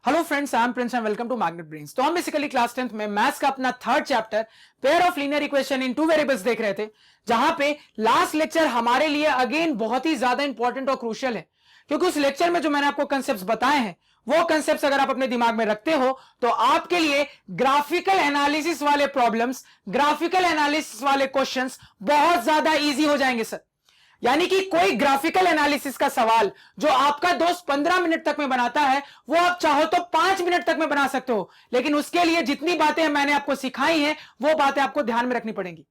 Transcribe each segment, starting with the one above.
Hello friends, I am Prince and welcome to Magnet Brains. तो हम basically class 10th में maths का अपना third chapter pair of linear equation in two variables देख रहे थे, जहां पे लास्ट लेक्चर हमारे लिए अगेन बहुत ही ज्यादा इंपॉर्टेंट और क्रूशियल है, क्योंकि उस लेक्चर में जो मैंने आपको कंसेप्ट्स बताए हैं वो कंसेप्ट्स अगर आप अपने दिमाग में रखते हो तो आपके लिए ग्राफिकल एनालिसिस वाले प्रॉब्लम्स, ग्राफिकल एनालिसिस वाले क्वेश्चंस बहुत ज्यादा इजी हो जाएंगे सर। यानी कि कोई ग्राफिकल एनालिसिस का सवाल जो आपका दोस्त 15 मिनट तक में बनाता है वो आप चाहो तो 5 मिनट तक में बना सकते हो, लेकिन उसके लिए जितनी बातें मैंने आपको सिखाई हैं वो बातें आपको ध्यान में रखनी पड़ेंगी।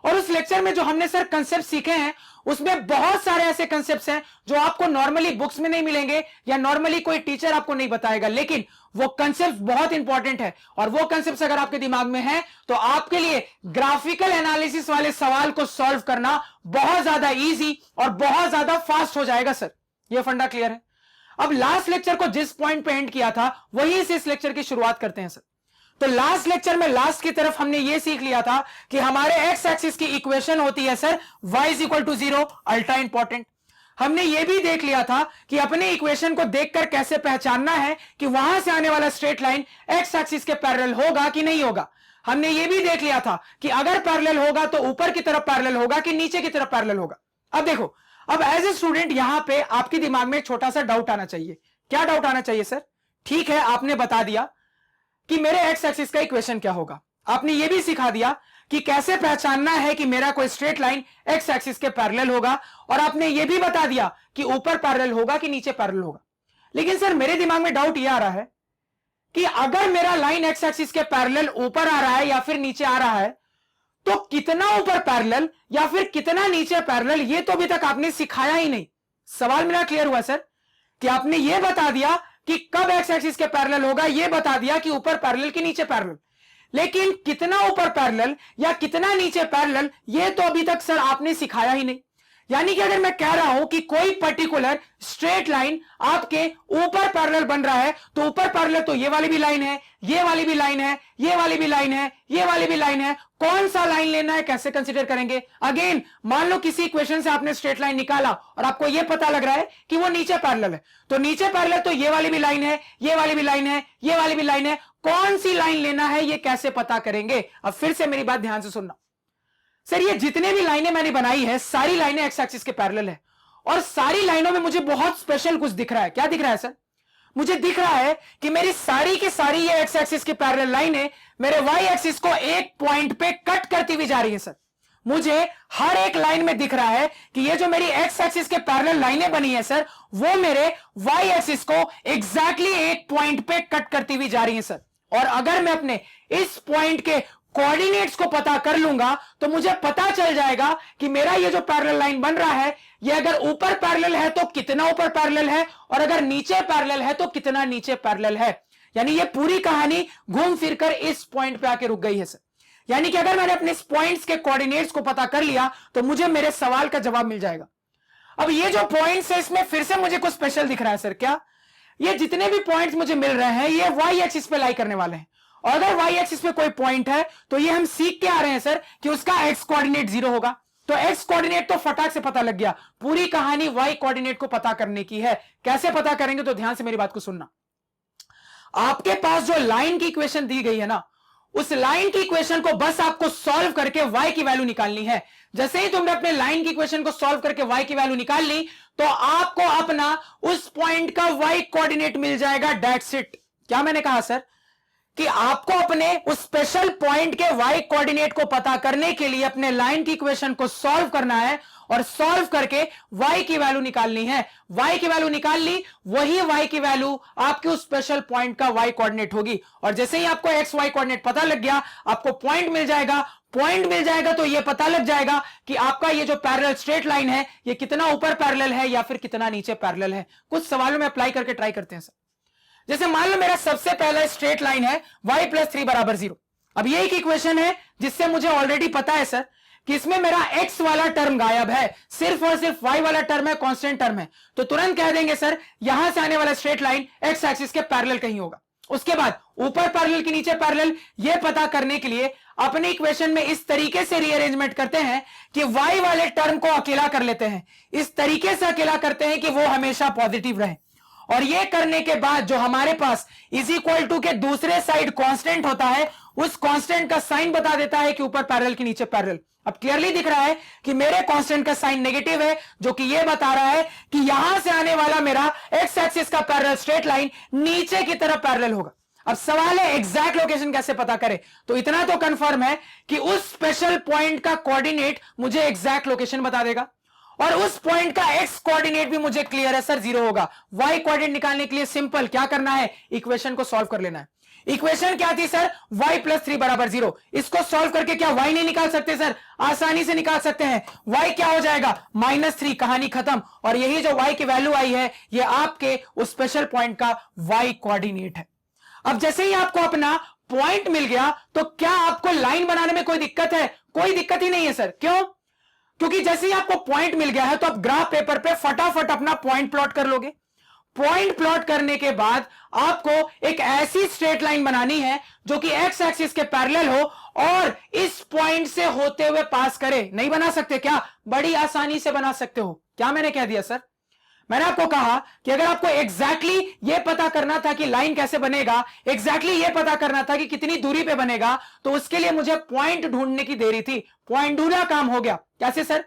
और उस लेक्चर में जो हमने सर कंसेप्ट सीखे हैं उसमें बहुत सारे ऐसे कंसेप्ट्स हैं जो आपको नॉर्मली बुक्स में नहीं मिलेंगे या नॉर्मली कोई टीचर आपको नहीं बताएगा, लेकिन वो कंसेप्ट बहुत इंपॉर्टेंट है। और वो कंसेप्ट अगर आपके दिमाग में है तो आपके लिए ग्राफिकल एनालिसिस वाले सवाल को सॉल्व करना बहुत ज्यादा इजी और बहुत ज्यादा फास्ट हो जाएगा सर। ये फंडा क्लियर है? अब लास्ट लेक्चर को जिस पॉइंट पे एंड किया था वहीं से इस लेक्चर की शुरुआत करते हैं सर। तो लास्ट लेक्चर में लास्ट की तरफ हमने यह सीख लिया था कि हमारे एक्स एक्सिस की इक्वेशन होती है sir y is equal to 0, ultra important. हमने यह भी देख लिया था कि अपने इक्वेशन को देखकर कैसे पहचानना है कि वहां से आने वाला स्ट्रेट लाइन एक्स एक्सिस के पैरेलल होगा कि नहीं होगा। हमने यह भी देख लिया था कि अगर पैरेलल होगा तो ऊपर की तरफ पैरेलल होगा कि नीचे की तरफ पैरेलल होगा। अब देखो, अब एज ए स्टूडेंट यहां पे आपके दिमाग में छोटा सा डाउट आना चाहिए। क्या डाउट आना चाहिए सर? ठीक है, आपने बता दिया कि मेरे एक्स एक्सिस का इक्वेशन क्या होगा, आपने यह भी सिखा दिया कि कैसे पहचानना है कि मेरा कोई स्ट्रेट लाइन एक्स एक्सिस के पैरेलल होगा, और आपने यह भी बता दिया कि ऊपर पैरेलल होगा कि नीचे पैरेलल होगा। लेकिन सर मेरे दिमाग में डाउट यह आ रहा है कि अगर मेरा लाइन एक्स एक्सिस के पैरेलल ऊपर आ रहा है या फिर नीचे आ रहा है तो कितना ऊपर पैरेलल या फिर कितना नीचे पैरेलल, यह तो अभी तक आपने सिखाया ही नहीं। सवाल मेरा क्लियर हुआ सर कि आपने यह बता दिया कि कब एक्स एक्सिस के पैरेलल होगा, यह बता दिया कि ऊपर पैरेलल कि नीचे पैरेलल, लेकिन कितना ऊपर पैरेलल या कितना नीचे पैरेलल यह तो अभी तक सर आपने सिखाया ही नहीं। यानी कि अगर मैं कह रहा हूं कि कोई पर्टिकुलर स्ट्रेट लाइन आपके ऊपर पैरेलल बन रहा है तो ऊपर पैरेलल तो ये वाली भी लाइन है, ये वाली भी लाइन है, ये वाली भी लाइन है, ये वाली भी लाइन है, कौन सा लाइन लेना है, कैसे कंसीडर करेंगे? अगेन मान लो किसी इक्वेशन से आपने स्ट्रेट लाइन निकाला और आपको यह पता लग रहा है कि वो नीचे पैरेलल है, तो नीचे पैरेलल तो ये वाली भी लाइन है, ये वाली भी लाइन है, ये वाली भी लाइन है, कौन सी लाइन लेना है ये कैसे पता करेंगे? अब फिर से मेरी बात ध्यान से सुनना सर, ये जितने भी लाइनें मैंने बनाई है सारी लाइनें एक्स एक्सिस के पैरेलल है, और सारी लाइनों में मुझे बहुत स्पेशल कुछ दिख रहा है। क्या दिख रहा है सर? मुझे दिख रहा है कि मेरी सारी की सारी ये एक्स एक्सिस की पैरेलल लाइनें मेरे वाई एक्सिस को एक पॉइंट पे कट करती हुई जा रही है सर। मुझे हर एक लाइन में दिख रहा है कि ये जो मेरी एक्स एक्सिस के पैरेलल लाइनें बनी है सर वो मेरे वाई एक्सिस को एग्जैक्टली एक पॉइंट पे कट करती हुई जा रही है सर। और अगर मैं अपने इस पॉइंट के कोऑर्डिनेट्स को पता कर लूंगा तो मुझे पता चल जाएगा कि मेरा ये जो पैरेलल लाइन बन रहा है ये अगर ऊपर पैरेलल है तो कितना ऊपर पैरेलल है, और अगर नीचे पैरेलल है तो कितना नीचे पैरेलल है। यानी ये पूरी कहानी घूम फिरकर इस पॉइंट पे आके रुक गई है सर। यानी कि अगर मैंने अपने इस पॉइंट्स के कोऑर्डिनेट्स को पता कर लिया तो मुझे मेरे सवाल का जवाब मिल जाएगा। अब ये जो पॉइंट्स है इसमें फिर से मुझे कुछ स्पेशल दिख रहा है सर। क्या? ये जितने भी पॉइंट्स मुझे मिल रहे हैं ये वाई एक्सिस पे लाई करने वाले हैं, और अगर वाई एक्सिस पे कोई पॉइंट है तो ये हम सीख के आ रहे हैं सर कि उसका एक्स कोऑर्डिनेट 0 होगा। तो एक्स कोऑर्डिनेट तो फटाक से पता लग गया, पूरी कहानी वाई कोऑर्डिनेट को पता करने की है। कैसे पता करेंगे? तो ध्यान से मेरी बात को सुनना। आपके पास जो लाइन की इक्वेशन दी गई है ना, उस लाइन की इक्वेशन को बस आपको सॉल्व करके y की वैल्यू निकालनी है। जैसे ही तुमने अपने लाइन की इक्वेशन को सॉल्व करके y की वैल्यू निकाल ली तो आपको अपना उस पॉइंट का y कोऑर्डिनेट मिल जाएगा। That's it. क्या मैंने कहा सर? कि आपको अपने उस स्पेशल पॉइंट के y कोऑर्डिनेट को पता करने के लिए अपने लाइन की इक्वेशन को सॉल्व करना है और सॉल्व करके y की वैल्यू निकालनी है। y की वैल्यू निकाल ली, वही y की वैल्यू आपके उस स्पेशल पॉइंट का y कोऑर्डिनेट होगी। और जैसे ही आपको x y कोऑर्डिनेट पता लग गया आपको पॉइंट मिल जाएगा। पॉइंट मिल जाएगा तो यह पता लग जाएगा कि आपका ये जो पैरेलल स्ट्रेट लाइन है ये कितना ऊपर पैरेलल है या फिर कितना नीचे पैरेलल है। कुछ सवालों में अप्लाई करके ट्राई करते हैं सर। जैसे मान लो मेरा सबसे पहला स्ट्रेट लाइन है y प्लस 3 बराबर 0। अब ये एक इक्वेशन है जिससे मुझे ऑलरेडी पता है सर कि इसमें मेरा x वाला टर्म गायब है, सिर्फ और सिर्फ y वाला टर्म है, कांस्टेंट टर्म है। तो तुरंत कह देंगे सर यहां से आने वाला स्ट्रेट लाइन x एक्सिस के पैरेलल कहीं होगा। उसके बाद ऊपर पैरेलल कि नीचे पैरेलल यह पता करने के लिए अपने इक्वेशन में इस तरीके से रीअरेंजमेंट करते हैं कि y वाले टर्म को अकेला कर लेते हैं, इस तरीके से अकेला करते हैं कि वो हमेशा पॉजिटिव रहे। और ये करने के बाद जो हमारे पास इज इक्वल टू के दूसरे साइड कांस्टेंट होता है, उस कांस्टेंट का साइन बता देता है कि ऊपर पैरेलल के नीचे पैरेलल। अब क्लियरली दिख रहा है कि मेरे कांस्टेंट का साइन नेगेटिव है, जो कि ये बता रहा है कि यहां से आने वाला मेरा एक्स एक्सिस का पैरेलल स्ट्रेट लाइन नीचे की तरफ पैरेलल होगा। अब सवाल है एग्जैक्ट लोकेशन कैसे पता करें, तो इतना तो कंफर्म है कि उस स्पेशल पॉइंट का कोऑर्डिनेट मुझे एग्जैक्ट लोकेशन बता देगा, और उस पॉइंट का एक्स कोऑर्डिनेट भी मुझे क्लियर है सर, 0 होगा। वाई कोऑर्डिनेट निकालने के लिए सिंपल क्या करना है, इक्वेशन को सॉल्व कर लेना है। इक्वेशन क्या थी सर, y + 3 = 0। इसको सॉल्व करके क्या y नहीं निकाल सकते सर, आसानी से निकाल सकते हैं। y क्या हो जाएगा, -3, कहानी खत्म। और यही जो y की वैल्यू आई है, ये आपके उस स्पेशल पॉइंट का y कोऑर्डिनेट है। अब जैसे ही आपको अपना पॉइंट मिल गया, तो क्या आपको लाइन बनाने में कोई दिक्कत है? कोई दिक्कत ही नहीं है सर। क्यों? क्योंकि जैसे ही आपको पॉइंट मिल गया है, तो आप ग्राफ पेपर पे फटाफट अपना पॉइंट प्लॉट कर लोगे। पॉइंट प्लॉट करने के बाद आपको एक ऐसी स्ट्रेट लाइन बनानी है जो कि एक्स एक्सिस के पैरेलल हो और इस पॉइंट से होते हुए पास करे। नहीं बना सकते क्या? बड़ी आसानी से बना सकते हो। क्या मैंने कह दिया सर? मैंने आपको कहा कि अगर आपको एग्जैक्टली यह पता करना था कि लाइन कैसे बनेगा, एग्जैक्टली यह पता करना था कि कितनी दूरी पे बनेगा, तो उसके लिए मुझे पॉइंट ढूंढने की देरी थी। पॉइंट ढूंढा, काम हो गया। कैसे सर?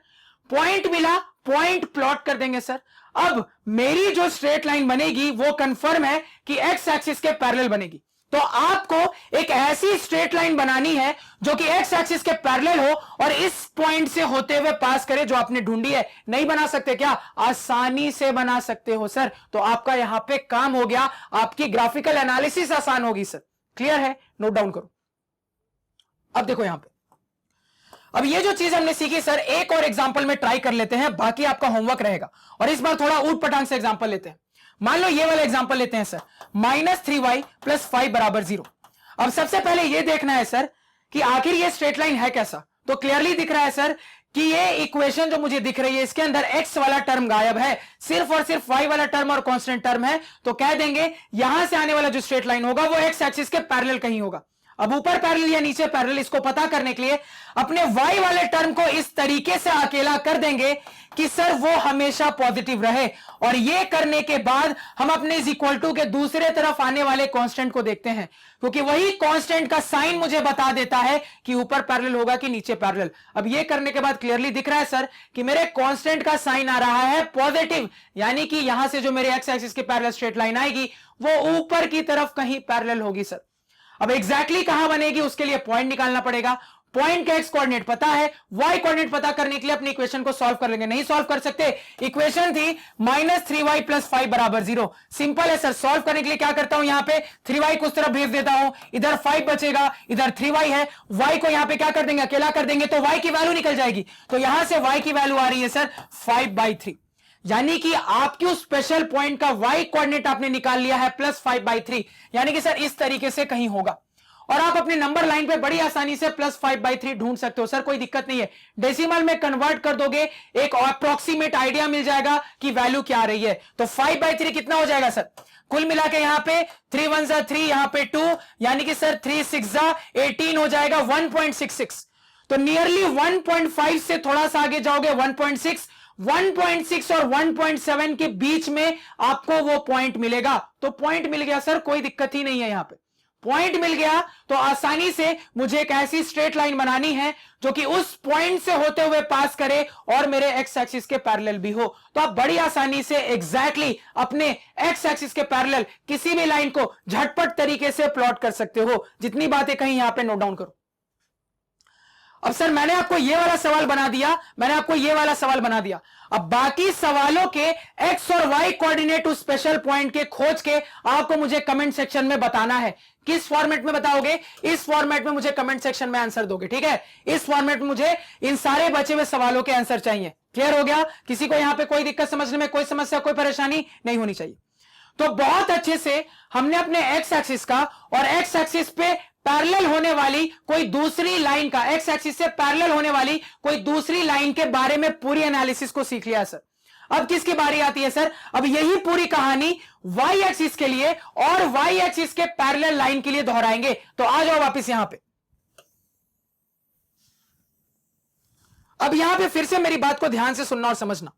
पॉइंट मिला, पॉइंट प्लॉट कर देंगे सर। अब मेरी जो स्ट्रेट लाइन बनेगी वो कंफर्म है कि एक्स एक्सिस के पैरेलल बनेगी। तो आपको एक ऐसी स्ट्रेट लाइन बनानी है जो कि एक्स एक्सिस के पैरेलल हो और इस पॉइंट से होते हुए पास करे जो आपने ढूंढी है। नहीं बना सकते क्या? आसानी से बना सकते हो सर। तो आपका यहां पे काम हो गया, आपकी ग्राफिकल एनालिसिस आसान होगी सर। क्लियर है? नोट डाउन करो। अब देखो यहां पे, अब ये जो चीज हमने सीखी सर, एक और एग्जांपल में ट्राई कर लेते हैं, बाकी आपका होमवर्क रहेगा। और इस बार थोड़ा ऊट पटांग से एग्जांपल लेते हैं। मान लो ये वाला एग्जांपल लेते हैं सर, -3y + 5 = 0। अब सबसे पहले ये देखना है सर कि आखिर ये स्ट्रेट लाइन है कैसा। तो क्लियरली दिख रहा है सर कि ये इक्वेशन जो मुझे दिख रही है, इसके अंदर x वाला टर्म गायब है, सिर्फ और सिर्फ y वाला टर्म और कांस्टेंट टर्म है। तो कह देंगे यहां से आने वाला जो स्ट्रेट लाइन होगा वो x एक्सिस के पैरेलल कहीं होगा। अब ऊपर पैरेलल या नीचे पैरेलल, इसको पता करने के लिए अपने y वाले टर्म को इस तरीके से अकेला कर देंगे कि सर वो हमेशा पॉजिटिव रहे। और ये करने के बाद हम अपने इज इक्वल टू के दूसरे तरफ आने वाले कांस्टेंट को देखते हैं, क्योंकि वही कांस्टेंट का साइन मुझे बता देता है कि ऊपर पैरेलल होगा कि नीचे पैरेलल। अब ये करने के बाद क्लियरली दिख रहा है सर कि मेरे कांस्टेंट का साइन आ रहा है पॉजिटिव, यानी कि यहां से जो मेरे एक्स एक्सिस के पैरेलल स्ट्रेट लाइन आएगी वो ऊपर की तरफ कहीं पैरेलल होगी सर। अब एग्जैक्टली कहां बनेगी उसके लिए पॉइंट निकालना पड़ेगा। पॉइंट का एक्स कोऑर्डिनेट पता है, वाई कोऑर्डिनेट पता करने के लिए अपनी इक्वेशन को सॉल्व कर लेंगे। नहीं सॉल्व कर सकते, इक्वेशन थी -3y + 5 = 0। सिंपल है सर। सॉल्व करने के लिए क्या करता हूं, यहां पे 3y को उस तरफ भेज देता हूं, इधर 5 बचेगा, इधर 3y है। y को यहां पे क्या कर देंगे, अकेला कर देंगे, तो y की वैल्यू निकल जाएगी। तो यहां से y की वैल्यू आ रही है सर 5/3, यानी कि आपकी उस स्पेशल पॉइंट का y कोऑर्डिनेट आपने निकाल लिया है +5/3, यानी कि सर इस तरीके से कहीं होगा। और आप अपने नंबर लाइन पे बड़ी आसानी से +5/3 ढूंढ सकते हो सर, कोई दिक्कत नहीं है। डेसिमल में कन्वर्ट कर दोगे, एक अप्रोक्सीमेट आइडिया मिल जाएगा कि वैल्यू क्या आ रही है। तो 5/3 कितना हो जाएगा सर? कुल मिला के यहां पे 3 1 3, यहां पे 2, यानी कि सर 3 6 18 हो जाएगा 1.66। तो नियरली 1.5 से थोड़ा सा आगे जाओगे 1.6 और 1.7 के बीच में आपको वो पॉइंट मिलेगा। तो पॉइंट मिल गया सर, कोई दिक्कत ही नहीं है। यहां पे पॉइंट मिल गया तो आसानी से मुझे एक ऐसी स्ट्रेट लाइन बनानी है जो कि उस पॉइंट से होते हुए पास करे और मेरे एक्स एक्सिस के पैरेलल भी हो। तो आप बड़ी आसानी से एग्जैक्टली अपने एक्स एक्सिस के पैरेलल किसी भी लाइन को झटपट तरीके से प्लॉट कर सकते हो। जितनी बातें कहीं यहां पे नोट डाउन करो। अब सर मैंने आपको ये वाला सवाल बना दिया, मैंने आपको ये वाला सवाल बना दिया। अब बाकी सवालों के एक्स और वाई कोऑर्डिनेट उस स्पेशल पॉइंट के खोज के आपको मुझे कमेंट सेक्शन में बताना है। किस फॉर्मेट में बताओगे? इस फॉर्मेट में मुझे कमेंट सेक्शन में आंसर दोगे, ठीक है? इस फॉर्मेट में मुझे इन सारे बचे हुए सवालों के आंसर चाहिए। क्लियर हो गया? किसी को यहां पे कोई दिक्कत समझने में, कोई समस्या, कोई परेशानी नहीं होनी चाहिए। तो बहुत अच्छे से हमने अपने एक्स एक्सिस का और एक्स एक्सिस पे पैरेलल होने वाली कोई दूसरी लाइन का, एक्स एक्सिस से पैरेलल होने वाली कोई दूसरी लाइन के बारे में पूरी एनालिसिस को सीख लिया सर। अब किसकी बारी आती है सर? अब यही पूरी कहानी वाई एक्सिस के लिए और वाई एक्सिस के पैरेलल लाइन के लिए दोहराएंगे। तो आ जाओ वापस यहां पे। अब यहां पे फिर से मेरी बात को ध्यान से सुनना और समझना।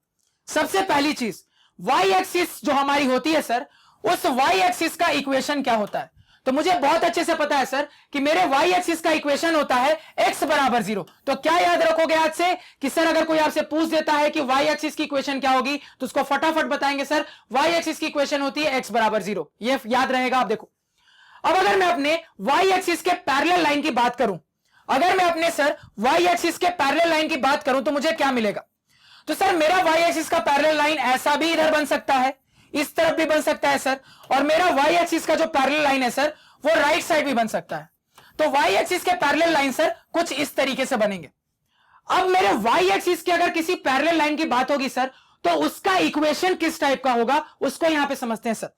सबसे पहली चीज, वाई एक्सिस जो हमारी होती है सर, उस वाई एक्सिस का इक्वेशन क्या होता है? तो मुझे बहुत अच्छे से पता है सर कि मेरे वाई एक्सिस का इक्वेशन होता है x बराबर 0। तो क्या याद रखोगे आज से कि सर अगर कोई आपसे पूछ देता है कि वाई एक्सिस की इक्वेशन क्या होगी तो उसको फटाफट बताएंगे सर वाई एक्सिस की इक्वेशन होती है x बराबर 0। ये याद रहेगा। आप देखो, अब अगर मैं अपने वाई एक्सिस के पैरेलल लाइन की बात करूं, अगर मैं अपने सर वाई एक्सिस के पैरेलल लाइन की बात करूं तो मुझे क्या मिलेगा? तो सर मेरा वाई एक्सिस का पैरेलल लाइन ऐसा भी इधर बन सकता है, इस तरफ भी बन सकता है सर, और मेरा वाई एक्सिस का जो पैरेलल लाइन है सर वो राइट साइड भी बन सकता है। तो वाई एक्सिस के पैरेलल लाइन सर कुछ इस तरीके से बनेंगे। अब मेरे वाई एक्सिस की अगर किसी पैरेलल लाइन की बात होगी सर तो उसका इक्वेशन किस टाइप का होगा उसको यहां पे समझते हैं सर।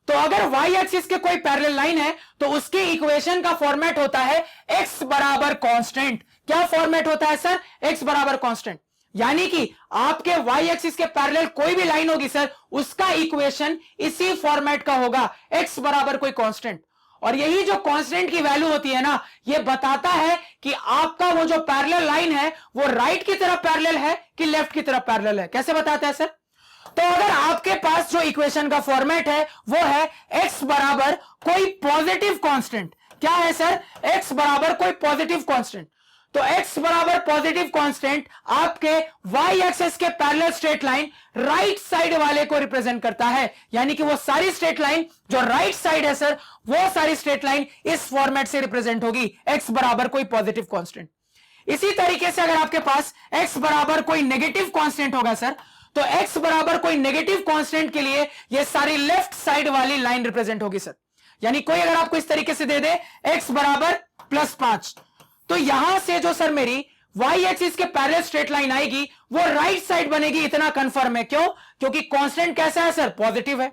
तो अगर वाई एक्सिस के कोई पैरेलल लाइन है तो उसके इक्वेशन का फॉर्मेट होता है x बराबर कांस्टेंट। क्या फॉर्मेट होता है सर? x बराबर कांस्टेंट। यानी कि आपके वाई एक्सिस के पैरेलल कोई भी लाइन होगी सर उसका इक्वेशन इसी फॉर्मेट का होगा, x बराबर कोई कांस्टेंट। और यही जो कांस्टेंट की वैल्यू होती है ना, ये बताता है कि आपका वो जो पैरेलल लाइन है वो राइट की तरफ पैरेलल है कि लेफ्ट की तरफ पैरेलल है। कैसे बताता है सर? तो अगर आपके पास जो इक्वेशन का फॉर्मेट है वो है x बराबर कोई पॉजिटिव कांस्टेंट। क्या है सर? x बराबर कोई पॉजिटिव कांस्टेंट। तो x बराबर पॉजिटिव कांस्टेंट आपके y एक्सिस के parallel straight line right side वाले को रिप्रेजेंट करता है। यानी कि वो सारी स्ट्रेट लाइन जो राइट साइड है सर वो सारी स्ट्रेट लाइन इस फॉर्मेट से रिप्रेजेंट होगी, x बराबर कोई पॉजिटिव कांस्टेंट। इसी तरीके से अगर आपके पास x बराबर कोई नेगेटिव कांस्टेंट होगा सर तो x बराबर कोई नेगेटिव कांस्टेंट के लिए ये सारी लेफ्ट साइड वाली लाइन रिप्रेजेंट होगी सर। यानी कोई अगर आपको इस तरीके से दे दे x बराबर +5 तो यहां से जो सर मेरी y एक्सिस के पैरेलल स्ट्रेट लाइन आएगी वो राइट साइड बनेगी। इतना कंफर्म है। क्यों? क्योंकि कांस्टेंट कैसा है सर? पॉजिटिव है।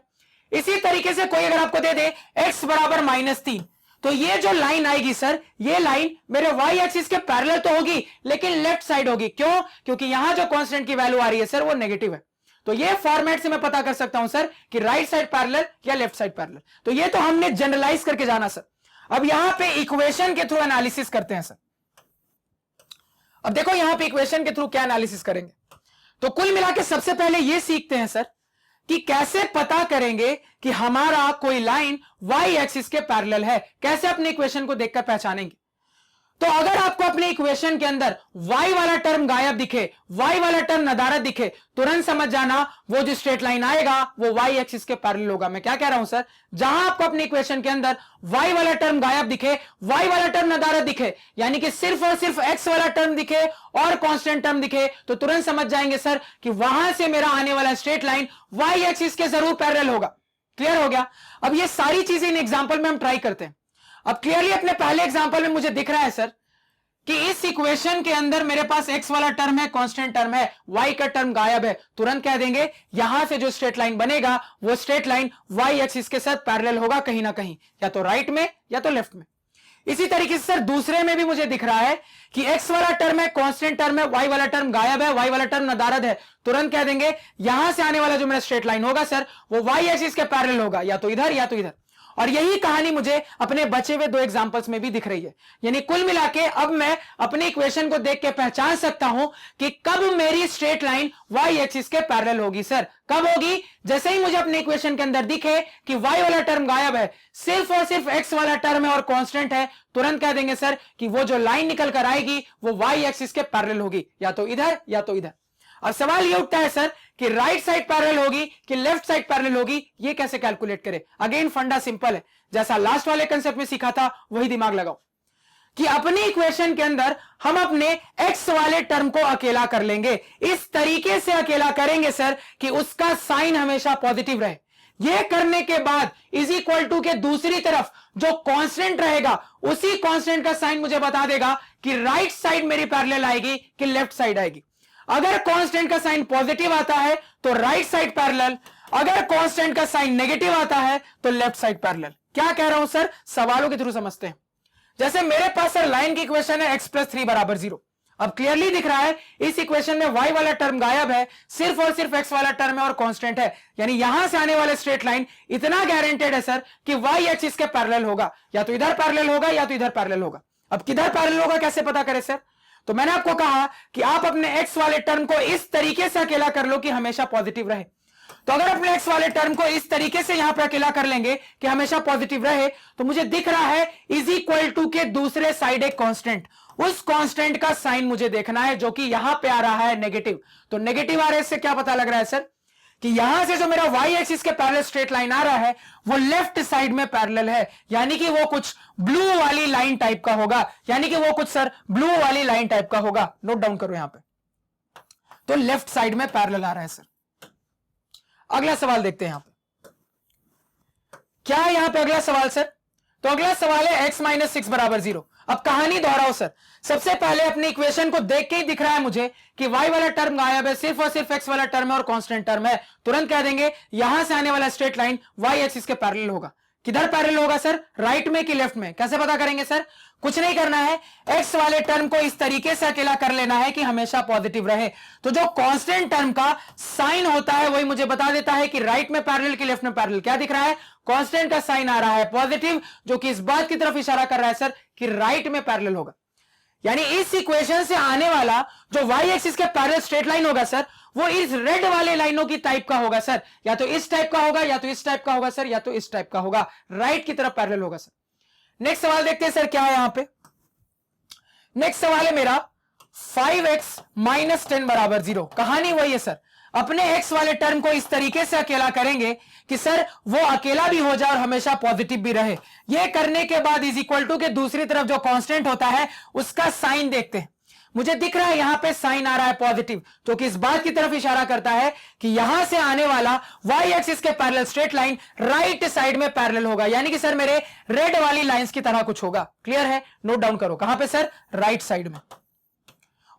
इसी तरीके से कोई अगर आपको दे दे x बराबर -3 तो ये जो लाइन आएगी सर ये लाइन मेरे y एक्सिस के पैरेलल तो होगी लेकिन लेफ्ट साइड होगी। क्यों? क्योंकि यहां जो कांस्टेंट की वैल्यू आ रही है सर वो नेगेटिव है। तो ये फॉर्मेट से मैं पता कर सकता हूं सर कि राइट साइड पैरेलल या लेफ्ट साइड पैरेलल। तो ये तो हमने जनरलाइज करके जाना सर। अब यहां पे इक्वेशन के थ्रू एनालिसिस करते हैं सर। अब देखो यहां पे इक्वेशन के थ्रू क्या एनालिसिस करेंगे। तो कुल मिला के सबसे पहले ये सीखते हैं सर कि कैसे पता करेंगे कि हमारा कोई लाइन वाई एक्सिस के पैरेलल है। कैसे अपने इक्वेशन को देखकर पहचानेंगे? तो अगर आपको अपने इक्वेशन के अंदर y वाला टर्म गायब दिखे, y वाला टर्म नदारत दिखे, तुरंत समझ जाना वो जो स्ट्रेट लाइन आएगा वो y एक्सिस के पैरेलल होगा। मैं क्या कह रहा हूं सर? जहां आपको अपने इक्वेशन के अंदर y वाला टर्म गायब दिखे, y वाला टर्म नदारत दिखे, यानी कि सिर्फ और सिर्फ x वाला टर्म दिखे और कांस्टेंट टर्म दिखे, तो तुरंत समझ जाएंगे सर कि वहां से मेरा आने वाला स्ट्रेट लाइन y एक्सिस के जरूर पैरेलल होगा। क्लियर हो गया? अब ये सारी चीजें इन एग्जाम्पल में हम ट्राई करते हैं। अब क्लियरली अपने पहले एग्जांपल में मुझे दिख रहा है सर कि इस इक्वेशन के अंदर मेरे पास x वाला टर्म है, कांस्टेंट टर्म है, y का टर्म गायब है। तुरंत कह देंगे यहां से जो स्ट्रेट लाइन बनेगा वो स्ट्रेट लाइन y एक्सिस के साथ पैरेलल होगा कहीं ना कहीं, या तो राइट में या तो लेफ्ट में। इसी तरीके से सर दूसरे में भी मुझे दिख रहा है कि x वाला टर्म है, कांस्टेंट टर्म है, y वाला टर्म गायब है, y वाला टर्म नदारद है। तुरंत कह देंगे यहां से आने वाला जो मेरा स्ट्रेट लाइन होगा सर वो y एक्सिस के पैरेलल होगा, या तो इधर या तो इधर। और यही कहानी मुझे अपने बचे हुए दो एग्जांपल्स में भी दिख रही है। यानी कुल मिला के अब मैं अपने इक्वेशन को देख के पहचान सकता हूं कि कब मेरी स्ट्रेट लाइन y एक्सिस के पैरेलल होगी। सर कब होगी? जैसे ही मुझे अपने इक्वेशन के अंदर दिखे कि y वाला टर्म गायब है, सिर्फ और सिर्फ x वाला टर्म है और कांस्टेंट है, तुरंत कह देंगे सर कि वो जो लाइन निकल कर आएगी वो y एक्सिस के पैरेलल होगी, या तो इधर या तो इधर। अब सवाल ये उठता है सर कि राइट साइड पैरेलल होगी कि लेफ्ट साइड पैरेलल होगी, ये कैसे कैलकुलेट करें? अगेन फंडा सिंपल है, जैसा लास्ट वाले कंसेप्ट में सीखा था वही दिमाग लगाओ कि अपनी इक्वेशन के अंदर हम अपने x वाले टर्म को अकेला कर लेंगे। इस तरीके से अकेला करेंगे सर कि उसका साइन हमेशा पॉजिटिव रहे। यह करने के बाद इज इक्वल टू के दूसरी तरफ जो कांस्टेंट रहेगा उसी कांस्टेंट का साइन मुझे बता देगा कि राइट साइड मेरी पैरेलल आएगी कि लेफ्ट साइड आएगी। अगर कांस्टेंट का साइन पॉजिटिव आता है तो राइट साइड पैरेलल, अगर कांस्टेंट का साइन नेगेटिव आता है तो लेफ्ट साइड पैरेलल। क्या कह रहा हूं सर? सवालों के थ्रू समझते हैं। जैसे मेरे पास सर लाइन की इक्वेशन है x + 3 = 0। अब क्लियरली दिख रहा है इस इक्वेशन में y वाला टर्म गायब है, सिर्फ और सिर्फ x वाला टर्म है और कांस्टेंट है। यानी यहां से आने वाले स्ट्रेट लाइन इतना गारंटेड है सर कि y एक्सिस के पैरेलल होगा, या तो इधर पैरेलल होगा या तो इधर पैरेलल होगा। अब किधर पैरेलल होगा कैसे पता करें सर? तो मैंने आपको कहा कि आप अपने x वाले टर्म को इस तरीके से अकेला कर लो कि हमेशा पॉजिटिव रहे। तो अगर अपने एक्स वाले टर्म को इस तरीके से यहां पर अकेला कर लेंगे कि हमेशा पॉजिटिव रहे, तो मुझे दिख रहा है इज इक्वल टू के दूसरे साइड एक कांस्टेंट, उस कांस्टेंट का साइन मुझे देखना है जो कि यहां पे आ रहा है नेगेटिव। तो नेगेटिव आ रहा है, इससे क्या पता लग रहा है सर कि यहां से जो मेरा वाई एक्सिस के पैरेलल स्ट्रेट लाइन आ रहा है वो लेफ्ट साइड में पैरेलल है, यानी कि वो कुछ ब्लू वाली लाइन टाइप का होगा, यानी कि वो कुछ सर ब्लू वाली लाइन टाइप का होगा। नोट डाउन करो यहां पे, तो लेफ्ट साइड में पैरेलल आ रहा है सर। अगला सवाल देखते हैं यहां पे क्या है। यहां पे अगला सवाल सर, तो अगला सवाल है x माइनस 6 बराबर 0। अब कहानी दोहराओ सर, सबसे पहले अपनी इक्वेशन को देख के ही दिख रहा है मुझे कि y वाला टर्म गायब है, सिर्फ और सिर्फ x वाला टर्म है और कांस्टेंट टर्म है। तुरंत कह देंगे यहां से आने वाला स्ट्रेट लाइन y एक्सिस के पैरेलल होगा। किधर पैरेलल होगा सर, राइट में कि लेफ्ट में? कैसे पता करेंगे सर? कुछ नहीं करना है, x वाले टर्म को इस तरीके से अकेला कर लेना है कि हमेशा पॉजिटिव रहे। तो जो कांस्टेंट टर्म का साइन होता है वही मुझे बता देता है कि राइट में पैरेलल कि लेफ्ट में पैरेलल। क्या दिख रहा है? कांस्टेंट का साइन आ रहा है पॉजिटिव, जो कि इस बात की तरफ इशारा कर रहा है सर कि राइट में पैरेलल होगा। यानी इस इक्वेशन से आने वाला जो y एक्सिस के पैरेलल स्ट्रेट लाइन होगा सर, वो इस रेड वाले लाइनों की टाइप का होगा सर, या तो इस टाइप का होगा, या तो इस टाइप का होगा सर, या तो इस टाइप का होगा, राइट की तरफ पैरेलल होगा सर। नेक्स्ट सवाल देखते हैं सर क्या है यहां पे। नेक्स्ट सवाल है मेरा 5x माइनस 10 बराबर 0। कहानी वही है सर, अपने x वाले टर्म को इस तरीके से अकेला करेंगे कि सर वो अकेला भी हो जाए और हमेशा पॉजिटिव भी रहे। ये करने के बाद इज इक्वल टू के दूसरी तरफ जो कांस्टेंट होता है उसका साइन देखते हैं। मुझे दिख रहा है यहां पे साइन आ रहा है पॉजिटिव, जो कि इस बात की तरफ इशारा करता है कि यहां से आने वाला y एक्सिस के parallel straight line right side में पैरेलल होगा, यानी कि सर मेरे रेड वाली लाइंस की तरह कुछ होगा। क्लियर है? नोट डाउन करो, कहां पे सर? राइट साइड में।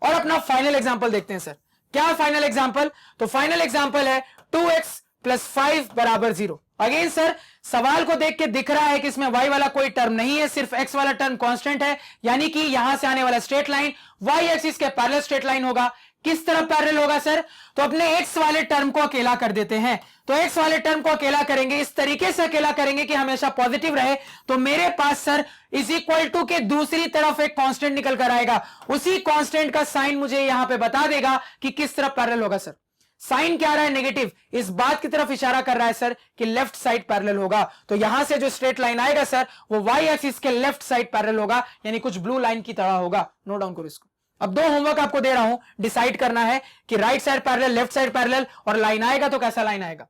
और अपना फाइनल एग्जांपल देखते हैं सर। क्या है फाइनल एग्जांपल? तो फाइनल एग्जांपल है 2x प्लस 5 बराबर 0। अगेन सर सवाल को देख के दिख रहा है कि इसमें y वाला कोई टर्म नहीं है, सिर्फ x वाला टर्म कांस्टेंट है, यानी कि यहां से आने वाला स्ट्रेट लाइन y एक्सिस के पैरेलल स्ट्रेट लाइन होगा। किस तरफ पैरेलल होगा सर? तो अपने x वाले टर्म को अकेला कर देते हैं। तो x वाले टर्म को अकेला करेंगे, इस तरीके से अकेला करेंगे कि हमेशा पॉजिटिव रहे। तो मेरे पास सर इज इक्वल टू के दूसरी तरफ एक कांस्टेंट निकल कर आएगा, उसी कांस्टेंट का साइन मुझे यहां पे बता देगा कि किस तरफ पैरेलल होगा सर। साइन क्या आ रहा है? नेगेटिव, इस बात की तरफ इशारा कर रहा है सर कि लेफ्ट साइड पैरेलल होगा। तो यहां से जो स्ट्रेट लाइन आएगा सर वो y एक्सिस के लेफ्ट साइड पैरेलल होगा, यानी कुछ ब्लू लाइन की तरह होगा। नोट डाउन करो इसको। अब 2 होमवर्क आपको दे रहा हूं, डिसाइड करना है कि right side parallel, left side parallel, और लाइन आएगा तो कैसा लाइन आएगा।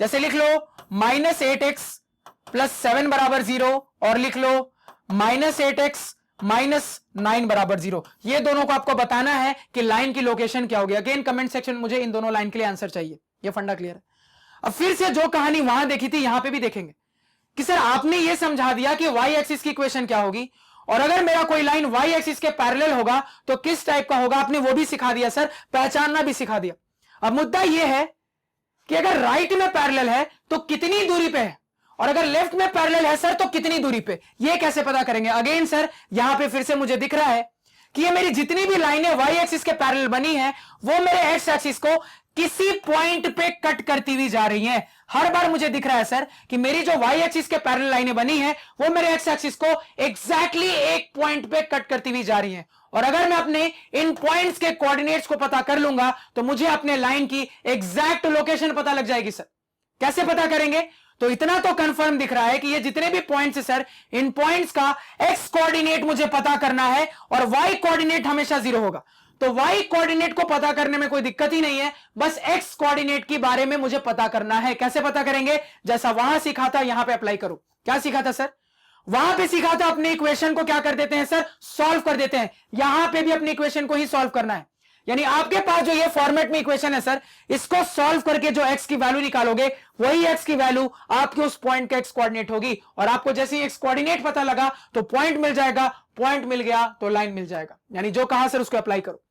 जैसे लिख लो माइनस 8x प्लस 7 बराबर 0, और लिख लो माइनस 8x माइनस 9 बराबर 0। ये दोनों को आपको बताना है कि लाइन की लोकेशन क्या होगी। अगेन कमेंट सेक्शन में मुझे इन दोनों लाइन के लिए आंसर चाहिए। ये फंडा क्लियर है? अब फिर से जो कहानी वहां देखी थी यहां पे भी देखेंगे कि सर आपने ये समझा दिया कि y एक्सिस की इक्वेशन क्या होगी, और अगर मेरा कोई लाइन y एक्सिस के पैरेलल होगा तो किस टाइप का होगा, आपने वो भी सिखा दिया सर, पहचानना भी सिखा दिया। अब मुद्दा यह है कि अगर राइट में पैरेलल है तो कितनी दूरी पे है, और अगर लेफ्ट में पैरेलल है सर तो कितनी दूरी पे, ये कैसे पता करेंगे। अगेन सर यहां पे फिर से मुझे दिख रहा है कि ये मेरी जितनी भी लाइनें y एक्सिस के पैरेलल बनी है वो मेरे x एक्सिस को किसी पॉइंट पे कट करती हुई जा रही हैं। हर बार मुझे दिख रहा है सर कि मेरी जो y एक्सिस के पैरेलल लाइनें बनी हैं वो मेरे x एक्सिस को एग्जैक्टली एक पॉइंट पे कट करती हुई जा रही हैं। और अगर मैं अपने इन पॉइंट्स के कोऑर्डिनेट्स को पता कर लूंगा तो मुझे अपने लाइन की एग्जैक्ट लोकेशन पता लग जाएगी सर। कैसे पता करेंगे? तो इतना तो कंफर्म दिख रहा है कि ये जितने भी पॉइंट्स है सर, इन पॉइंट्स का x कोऑर्डिनेट मुझे पता करना है और y कोऑर्डिनेट हमेशा 0 होगा। तो y कोऑर्डिनेट को पता करने में कोई दिक्कत ही नहीं है, बस x कोऑर्डिनेट के बारे में मुझे पता करना है। कैसे पता करेंगे? जैसा वहां सीखा था यहां पे अप्लाई करो। क्या सीखा था सर? वहां पे सीखा था अपने इक्वेशन को क्या कर देते हैं सर, सॉल्व कर देते हैं। यहां पे भी अपनी इक्वेशन को ही सॉल्व करना है। यानी आपके पास जो ये फॉर्मेट में इक्वेशन है सर, इसको सॉल्व करके जो x की वैल्यू निकालोगे वही x की वैल्यू आपके उस पॉइंट का x कोऑर्डिनेट होगी। और आपको जैसे ही x कोऑर्डिनेट पता लगा तो पॉइंट मिल जाएगा, पॉइंट मिल गया तो लाइन मिल जाएगा। यानी जो कहा सर उसको अप्लाई करो।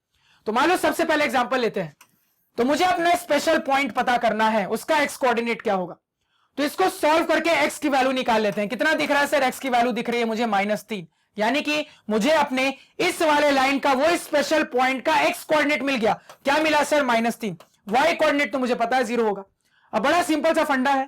तो मान लो सबसे पहले एग्जांपल लेते हैं, तो मुझे अपना स्पेशल पॉइंट पता करना है, उसका x कोऑर्डिनेट क्या होगा। तो इसको सॉल्व करके x की वैल्यू निकाल लेते हैं। कितना दिख रहा है सर? x की वैल्यू दिख रही है मुझे -3, यानी कि मुझे अपने इस वाले लाइन का वो स्पेशल पॉइंट का x कोऑर्डिनेट मिल गया। क्या मिला सर? -3। y कोऑर्डिनेट तो मुझे पता है 0 होगा। अब बड़ा सिंपल सा फंडा है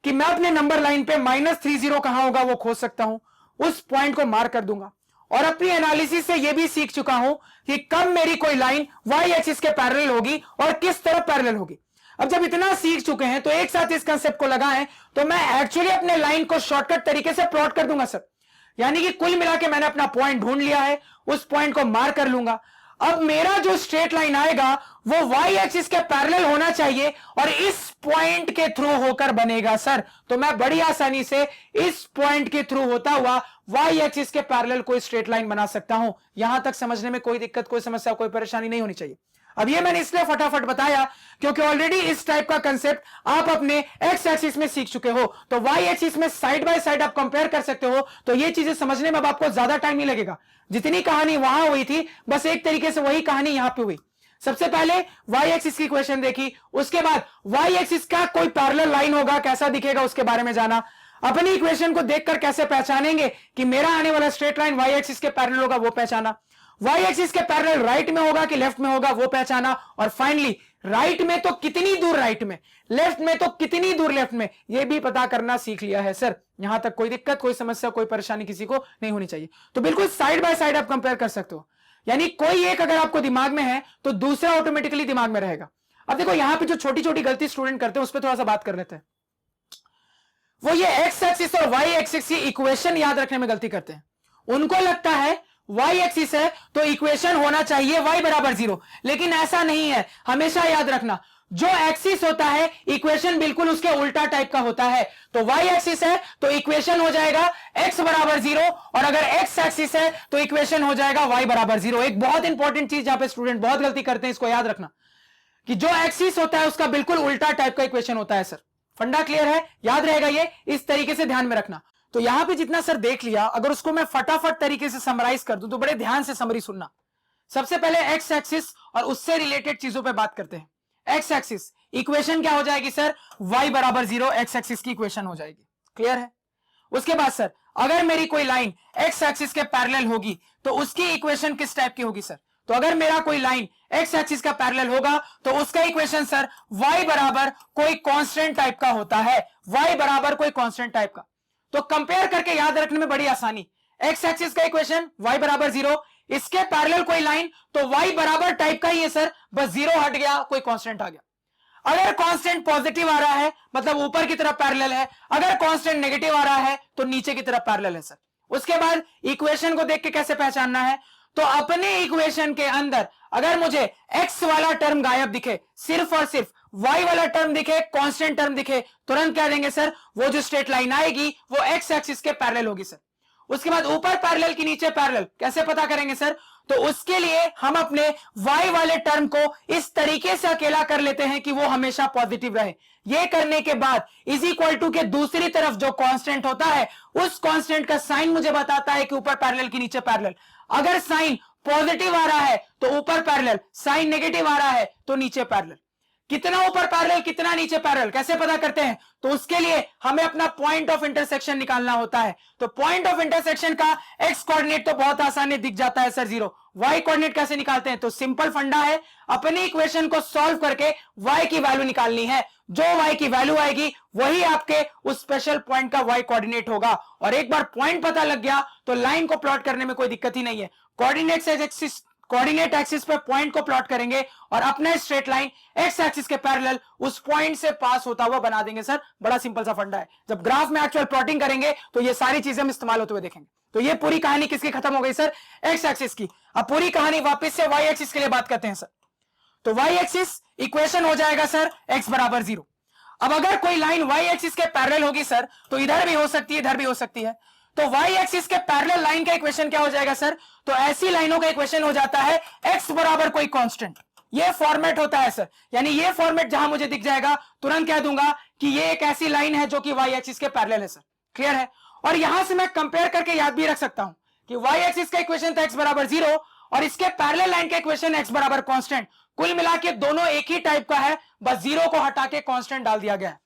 कि मैं अपने नंबर लाइन पे -30 कहां होगा वो खोज सकता हूं, उस पॉइंट को मार्क कर दूंगा। और अपनी एनालिसिस से यह भी सीख चुका हूं कि कब मेरी कोई लाइन y एक्सिस के पैरेलल होगी और किस तरफ पैरेलल होगी। अब जब इतना सीख चुके हैं तो एक साथ इस कंसेप्ट को लगाएं तो मैं एक्चुअली अपने लाइन को शॉर्टकट तरीके से प्लॉट कर दूंगा सर। यानी कि कुल मिला के मैंने अपना पॉइंट ढूंढ लिया है, उस पॉइंट को मार्क कर लूंगा। अब मेरा जो स्ट्रेट लाइन आएगा वो वाई एक्सिस के पैरेलल होना चाहिए और इस पॉइंट के थ्रू होकर बनेगा सर। तो मैं बड़ी आसानी से इस पॉइंट के थ्रू होता हुआ वाई एक्सिस के पैरेलल कोई स्ट्रेट लाइन बना सकता हूं। यहां तक समझने में कोई दिक्कत, कोई समस्या, कोई परेशानी नहीं होनी चाहिए। अब ये मैंने इसलिए फटाफट बताया क्योंकि ऑलरेडी इस टाइप का कंसेप्ट आप अपने एक्स एक्सिस में सीख चुके हो, तो वाई एक्सिस में साइड बाय साइड आप कंपेयर कर सकते हो। तो ये चीजें समझने में अब आपको ज्यादा टाइम नहीं लगेगा। जितनी कहानी वहां हुई थी बस एक तरीके से वही कहानी यहां पे हुई। सबसे पहले वाई एक्सिस की इक्वेशन देखी, उसके बाद वाई एक्सिस का कोई पैरेलल लाइन होगा, कैसा दिखेगा उसके बारे में जाना। अपनी इक्वेशन को देखकर कैसे पहचानेंगे कि मेरा आने वाला स्ट्रेट लाइन वाई एक्सिस के पैरेलल होगा, वो पहचाना। वाई एक्सिस के पैरेलल राइट में होगा कि लेफ्ट में होगा, वो पहचाना। और फाइनली राइट में तो कितनी दूर राइट में, लेफ्ट में तो कितनी दूर लेफ्ट में, यह भी पता करना सीख लिया है सर। यहां तक कोई दिक्कत, कोई समस्या, कोई परेशानी किसी को नहीं होनी चाहिए। तो बिल्कुल साइड बाय साइड आप कंपेयर कर सकते हो, यानी कोई एक अगर आपको दिमाग में है तो दूसरा ऑटोमेटिकली दिमाग में रहेगा। अब देखो यहां पे जो छोटी छोटी गलती स्टूडेंट करते हैं उस पर थोड़ा सा बात कर लेते हैं। वो ये एक्स एक्सिस और वाई एक्सिस की इक्वेशन याद रखने में गलती करते हैं। उनको लगता है वाई एक्सिस है तो इक्वेशन होना चाहिए y बराबर 0, लेकिन ऐसा नहीं है। हमेशा याद रखना जो एक्सिस होता है इक्वेशन बिल्कुल उसके उल्टा टाइप का होता है। तो y एक्सिस है तो इक्वेशन हो जाएगा x बराबर 0, और अगर x एक्सिस है तो इक्वेशन हो जाएगा y बराबर 0। एक बहुत इंपॉर्टेंट चीज जहां पे स्टूडेंट बहुत गलती करते हैं, इसको याद रखना कि जो एक्सिस होता है उसका बिल्कुल उल्टा टाइप का इक्वेशन होता है सर। फंडा क्लियर है, याद रहेगा ये, इस तरीके से ध्यान में रखना। तो यहां पे जितना सर देख लिया, अगर उसको मैं फटाफट तरीके से समराइज कर दूं तो बड़े ध्यान से समरी सुनना। सबसे पहले एक्स एक्सिस और उससे रिलेटेड चीजों पे बात करते हैं। एक्स एक्सिस इक्वेशन क्या हो जाएगी सर, y बराबर 0 एक्स एक्सिस की इक्वेशन हो जाएगी। क्लियर है। उसके बाद सर अगर मेरी कोई लाइन एक्स एक्सिस के पैरेलल होगी तो उसकी इक्वेशन किस टाइप की होगी सर। तो अगर मेरा कोई लाइन एक्स एक्सिस का पैरेलल होगा तो उसका इक्वेशन सर y बराबर कोई कांस्टेंट टाइप का होता है, y बराबर कोई कांस्टेंट टाइप का। तो कंपेयर करके याद रखने में बड़ी आसानी, एक्स एक्सिस का इक्वेशन y बराबर 0, इसके पैरेलल कोई लाइन तो y बराबर टाइप का ही है सर, बस 0 हट गया, कोई कांस्टेंट आ गया। अगर कांस्टेंट पॉजिटिव आ रहा है मतलब ऊपर की तरफ पैरेलल है, अगर कांस्टेंट नेगेटिव आ रहा है तो नीचे की तरफ पैरेलल है सर। उसके बाद इक्वेशन को देख के कैसे पहचानना है, तो अपने इक्वेशन के अंदर अगर मुझे x वाला टर्म गायब दिखे, सिर्फ और सिर्फ y वाला टर्म दिखे, कांस्टेंट टर्म दिखे, तुरंत कह देंगे सर वो जो स्ट्रेट लाइन आएगी वो x एक्सिस के पैरेलल होगी सर। उसके बाद ऊपर पैरेलल की नीचे पैरेलल कैसे पता करेंगे सर, तो उसके लिए हम अपने y वाले टर्म को इस तरीके से अकेला कर लेते हैं कि वो हमेशा पॉजिटिव रहे। ये करने के बाद इज इक्वल टू के दूसरी तरफ जो कांस्टेंट होता है उस कांस्टेंट का साइन मुझे बताता है कि ऊपर पैरेलल की नीचे पैरेलल। अगर साइन पॉजिटिव आ रहा है तो ऊपर पैरेलल, साइन नेगेटिव आ रहा है तो नीचे पैरेलल। कितना ऊपर पैरेलल कितना नीचे पैरेलल कैसे पता करते हैं, तो उसके लिए हमें अपना पॉइंट ऑफ इंटरसेक्शन निकालना होता है। तो पॉइंट ऑफ इंटरसेक्शन का एक्स कोऑर्डिनेट तो बहुत आसानी दिख जाता है सर 0। वाई कोऑर्डिनेट कैसे निकालते हैं, तो सिंपल फंडा है, अपनी इक्वेशन को सॉल्व करके वाई की वैल्यू निकालनी है। जो वाई की वैल्यू आएगी वही आपके उस स्पेशल पॉइंट का वाई कोऑर्डिनेट होगा। और एक बार पॉइंट पता लग गया तो लाइन को प्लॉट करने में कोई दिक्कत ही नहीं है। कोऑर्डिनेट एक्सिस पे पॉइंट को प्लॉट करेंगे और अपना स्ट्रेट लाइन एक्स एक्सिस के पैरेलल उस पॉइंट से पास होता हुआ बना देंगे सर। बड़ा सिंपल सा फंडा है। जब ग्राफ में एक्चुअल प्लॉटिंग करेंगे तो ये सारी चीजें हम इस्तेमाल होते हुए देखेंगे। तो ये पूरी कहानी किसकी खत्म हो गई सर, एक्स एक्सिस की। अब पूरी कहानी वापस से वाई एक्सिस के लिए बात करते हैं सर। तो वाई एक्सिस इक्वेशन हो जाएगा सर एक्स बराबर 0। अब अगर कोई लाइन वाई एक्सिस के पैरेलल होगी सर तो इधर भी हो सकती है इधर भी हो सकती है। तो वाई एक्सिस के पैरेलल लाइन का इक्वेशन क्या हो जाएगा सर, तो ऐसी लाइनों का इक्वेशन हो जाता है एक्स बराबर कोई कांस्टेंट। ये फॉर्मेट होता है सर, यानी ये फॉर्मेट जहां मुझे दिख जाएगा तुरंत कह दूंगा कि ये एक ऐसी लाइन है जो कि वाई एक्सिस के पैरेलल है सर। क्लियर है। और यहां से मैं कंपेयर करके याद भी रख सकता हूं कि वाई एक्सिस का इक्वेशन था एक्स बराबर 0 और इसके पैरेलल लाइन का इक्वेशन एक्स बराबर कांस्टेंट। कुल मिला के दोनों एक ही टाइप का है, बस 0 को हटा के कांस्टेंट डाल दिया गया है।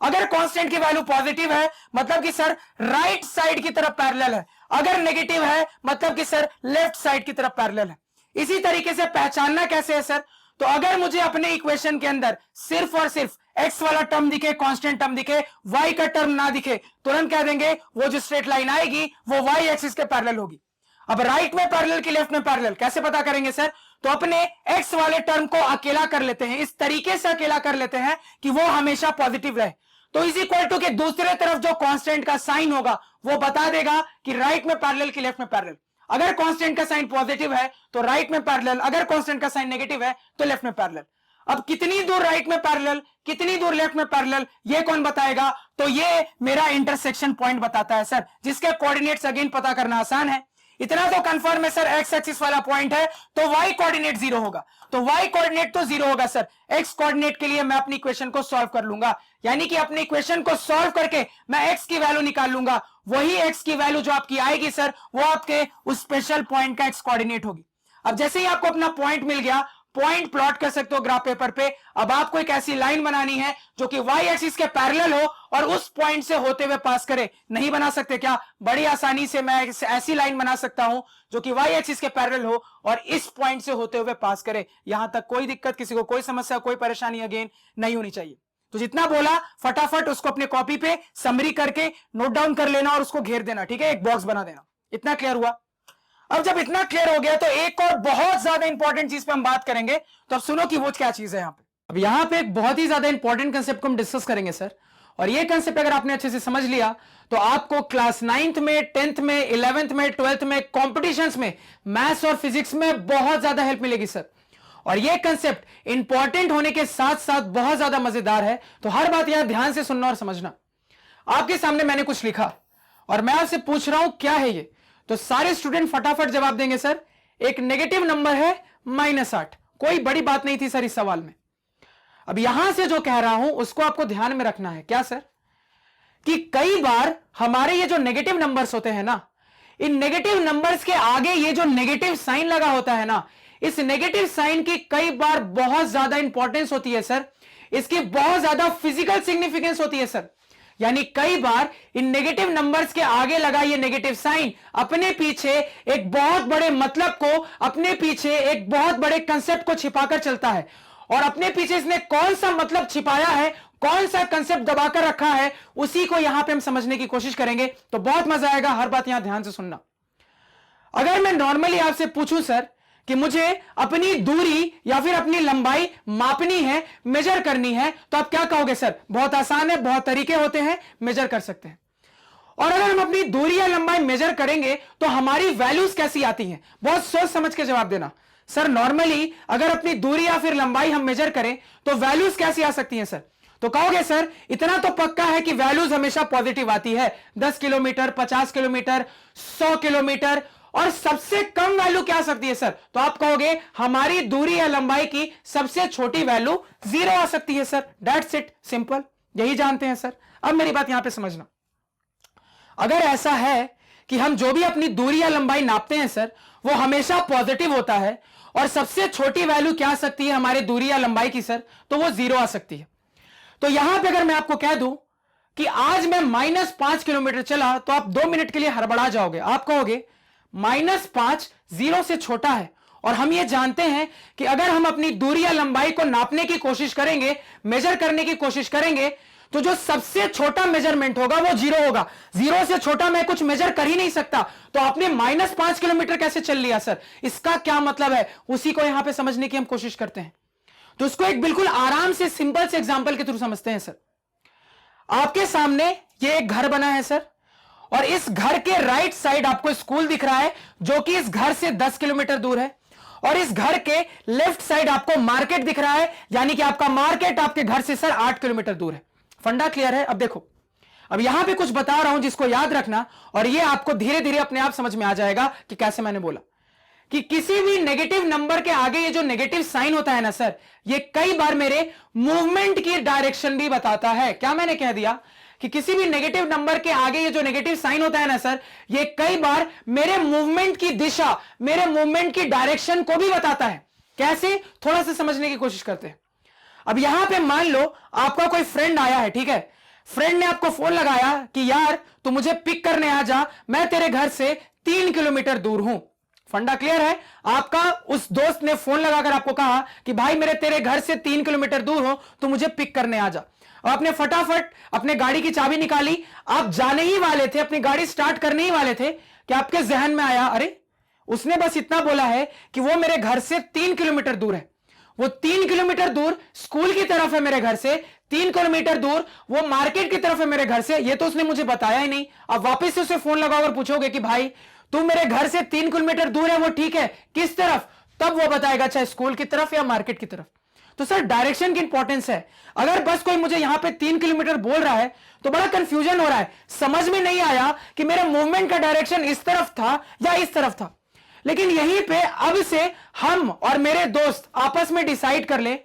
अगर कांस्टेंट की वैल्यू पॉजिटिव है मतलब कि सर राइट साइड की तरफ पैरेलल है, अगर नेगेटिव है मतलब कि सर लेफ्ट साइड की तरफ पैरेलल है। इसी तरीके से पहचानना कैसे है सर, तो अगर मुझे अपने इक्वेशन के अंदर सिर्फ और सिर्फ एक्स वाला टर्म दिखे, कांस्टेंट टर्म दिखे, वाई का टर्म ना दिखे, तुरंत कह देंगे वो जो स्ट्रेट लाइन आएगी वो वाई एक्सिस के पैरेलल होगी। अब राइट में पैरेलल की लेफ्ट में पैरेलल कैसे पता करेंगे सर, तो अपने x वाले टर्म को अकेला कर लेते हैं, इस तरीके से अकेला कर लेते हैं कि वो हमेशा पॉजिटिव रहे। तो इज इक्वल टू के दूसरे तरफ जो कांस्टेंट का साइन होगा वो बता देगा कि राइट में पैरेलल कि लेफ्ट में पैरेलल। अगर कांस्टेंट का साइन पॉजिटिव है तो राइट में पैरेलल, अगर कांस्टेंट का साइन नेगेटिव है तो लेफ्ट में पैरेलल। अब कितनी दूर राइट में पैरेलल, कितनी दूर लेफ्ट में पैरेलल, ये कौन बताएगा? तो ये मेरा इंटरसेक्शन पॉइंट बताता है सर, जिसके कोऑर्डिनेट्स अगेन पता करना आसान है। इतना तो कंफर्म है सर, एक्स एक्सिस वाला पॉइंट है तो वाई कोऑर्डिनेट 0 होगा, तो वाई कोऑर्डिनेट तो 0 होगा सर। एक्स कोऑर्डिनेट के लिए मैं अपनी इक्वेशन को सॉल्व कर लूंगा, यानी कि अपनी इक्वेशन को सॉल्व करके मैं एक्स की वैल्यू निकाल लूंगा। वही एक्स की वैल्यू जो आपकी आएगी सर, वो आपके उस स्पेशल पॉइंट का एक्स कोऑर्डिनेट होगी। अब जैसे ही आपको अपना पॉइंट मिल गया, पॉइंट प्लॉट कर सकते हो ग्राफ पेपर पे। अब आपको एक ऐसी लाइन बनानी है जो कि वाई एक्सिस के पैरेलल हो और उस पॉइंट से होते हुए पास करे। नहीं बना सकते क्या? बड़ी आसानी से मैं ऐसी लाइन बना सकता हूं जो कि वाई एक्सिस के पैरेलल हो और इस पॉइंट से होते हुए पास करे। यहां तक कोई दिक्कत, किसी को कोई समस्या, कोई परेशानी अगेन नहीं होनी चाहिए। तो जितना बोला फटाफट उसको अपने कॉपी पे समरी करके नोट डाउन कर लेना और उसको घेर देना, ठीक है, एक बॉक्स बना देना। इतना क्लियर हुआ? अब जब इतना क्लियर हो गया तो एक और बहुत ज्यादा इंपॉर्टेंट चीज पे हम बात करेंगे, तो अब सुनो कि वो क्या चीज है। यहां पे अब यहां पे एक बहुत ही ज्यादा इंपॉर्टेंट कंसेप्ट को हम डिस्कस करेंगे सर, और ये कंसेप्ट अगर आपने अच्छे से समझ लिया तो आपको क्लास 9th में, 10th में, 11th में, 12th में, कॉम्पिटिशंस में, मैथ्स और फिजिक्स में बहुत ज्यादा हेल्प मिलेगी सर। और ये कंसेप्ट इंपॉर्टेंट होने के साथ साथ बहुत ज्यादा मजेदार है, तो हर बात यहां ध्यान से सुनना और समझना। आपके सामने मैंने कुछ लिखा और मैं आपसे पूछ रहा हूं क्या है ये, तो सारे स्टूडेंट फटाफट जवाब देंगे सर। एक नेगेटिव नंबर है -8, कोई बड़ी बात नहीं थी सर इस सवाल में। अब यहां से जो कह रहा हूं उसको आपको ध्यान में रखना है। क्या सर? कि कई बार हमारे ये जो नेगेटिव नंबर्स होते हैं ना, इन नेगेटिव नंबर्स के आगे ये जो नेगेटिव साइन लगा होता है ना, इस नेगेटिव साइन की कई बार बहुत ज्यादा इंपॉर्टेंस होती है सर, इसकी बहुत ज्यादा फिजिकल सिग्निफिकेंस होती है सर। यानी कई बार इन नेगेटिव नंबर्स के आगे लगा ये नेगेटिव साइन अपने पीछे एक बहुत बड़े मतलब को, अपने पीछे एक बहुत बड़े कंसेप्ट को छिपाकर चलता है। और अपने पीछे इसने कौन सा मतलब छिपाया है, कौन सा कंसेप्ट दबाकर रखा है, उसी को यहां पे हम समझने की कोशिश करेंगे। तो बहुत मजा आएगा, हर बात यहां ध्यान से सुनना। अगर मैं नॉर्मली आपसे पूछूं सर कि मुझे अपनी दूरी या फिर अपनी लंबाई मापनी है, मेजर करनी है, तो आप क्या कहोगे सर? बहुत आसान है, बहुत तरीके होते हैं, मेजर कर सकते हैं। और अगर हम अपनी दूरी या लंबाई मेजर करेंगे तो हमारी वैल्यूज कैसी आती हैं? बहुत सोच समझ के जवाब देना सर। नॉर्मली अगर अपनी दूरी या फिर लंबाई हम मेजर करें तो वैल्यूज कैसी आ सकती हैं सर? तो कहोगे सर इतना तो पक्का है कि वैल्यूज हमेशा पॉजिटिव आती है। 10 किलोमीटर, 50 किलोमीटर, 100 किलोमीटर, और सबसे कम वैल्यू क्या आ सकती है सर? तो आप कहोगे हमारी दूरी या लंबाई की सबसे छोटी वैल्यू 0 आ सकती है सर। दैट्स इट, सिंपल, यही जानते हैं सर। अब मेरी बात यहां पे समझना, अगर ऐसा है कि हम जो भी अपनी दूरी या लंबाई नापते हैं सर वो हमेशा पॉजिटिव होता है, और सबसे छोटी वैल्यू क्या आ सकती है हमारे दूरी या लंबाई की सर? तो वो 0 आ सकती है। तो यहां पे अगर मैं आपको कह दूं कि आज मैं -5 किलोमीटर चला, तो आप 2 मिनट के लिए हड़बड़ा जाओगे। आप कहोगे -5 0 से छोटा है, और हम ये जानते हैं कि अगर हम अपनी दूरी या लंबाई को नापने की कोशिश करेंगे, मेजर करने की कोशिश करेंगे, तो जो सबसे छोटा मेजरमेंट होगा वो 0 होगा। 0 से छोटा मैं कुछ मेजर कर ही नहीं सकता। तो आपने -5 किलोमीटर कैसे चल लिया सर? इसका क्या मतलब है? उसी को यहां पे समझने की हम कोशिश करते हैं। तो इसको एक बिल्कुल आराम से सिंपल से एग्जांपल के थ्रू समझते हैं सर। आपके सामने ये एक घर बना है सर, और इस घर के राइट साइड आपको स्कूल दिख रहा है जो कि इस घर से 10 किलोमीटर दूर है, और इस घर के लेफ्ट साइड आपको मार्केट दिख रहा है, यानी कि आपका मार्केट आपके घर से सर 8 किलोमीटर दूर है। फंडा क्लियर है? अब देखो, अब यहां पे कुछ बता रहा हूं जिसको याद रखना, और ये आपको धीरे धीरे अपने आप समझ में आ जाएगा कि कैसे मैंने बोला कि किसी भी नेगेटिव नंबर के आगे ये जो नेगेटिव साइन होता है ना सर, ये कई बार मेरे मूवमेंट की डायरेक्शन भी बताता है। क्या मैंने कह दिया? कि किसी भी नेगेटिव नंबर के आगे ये जो नेगेटिव साइन होता है ना सर, ये कई बार मेरे मूवमेंट की दिशा, मेरे मूवमेंट की डायरेक्शन को भी बताता है। कैसे? थोड़ा सा समझने की कोशिश करते हैं। अब यहां पे मान लो आपका कोई फ्रेंड आया है, ठीक है, फ्रेंड ने आपको फोन लगाया कि यार तू मुझे पिक करने आ जा, मैं तेरे घर से 3 किलोमीटर दूर हूं। फंडा क्लियर है? आपका उस दोस्त ने फोन लगाकर आपको कहा कि भाई मेरे तेरे घर से 3 किलोमीटर दूर हो, तो मुझे पिक करने आ जा। और आपने फटाफट अपने गाड़ी की चाबी निकाली, आप जाने ही वाले थे, अपनी गाड़ी स्टार्ट करने ही वाले थे कि आपके जहन में आया, अरे उसने बस इतना बोला है कि वो मेरे घर से 3 किलोमीटर दूर है, वो 3 किलोमीटर दूर स्कूल की तरफ है मेरे घर से, 3 किलोमीटर दूर वो मार्केट की तरफ है मेरे घर से। ये तो उसने मुझे बताया ही नहीं। अब वापस से उसे फोन लगाओ और पूछोगे कि भाई तू मेरे घर से 3 किलोमीटर दूर है, वो ठीक है, किस तरफ, तब वो बताएगा चाहे स्कूल की तरफ या मार्केट की तरफ। तो सर डायरेक्शन की इंपॉर्टेंस है। अगर बस कोई मुझे यहां पे 3 किलोमीटर बोल रहा है तो बड़ा कंफ्यूजन हो रहा है, समझ में नहीं आया कि मेरे मूवमेंट का डायरेक्शन इस तरफ था या इस तरफ था। लेकिन यहीं पे अब से हम और मेरे दोस्त आपस में डिसाइड कर ले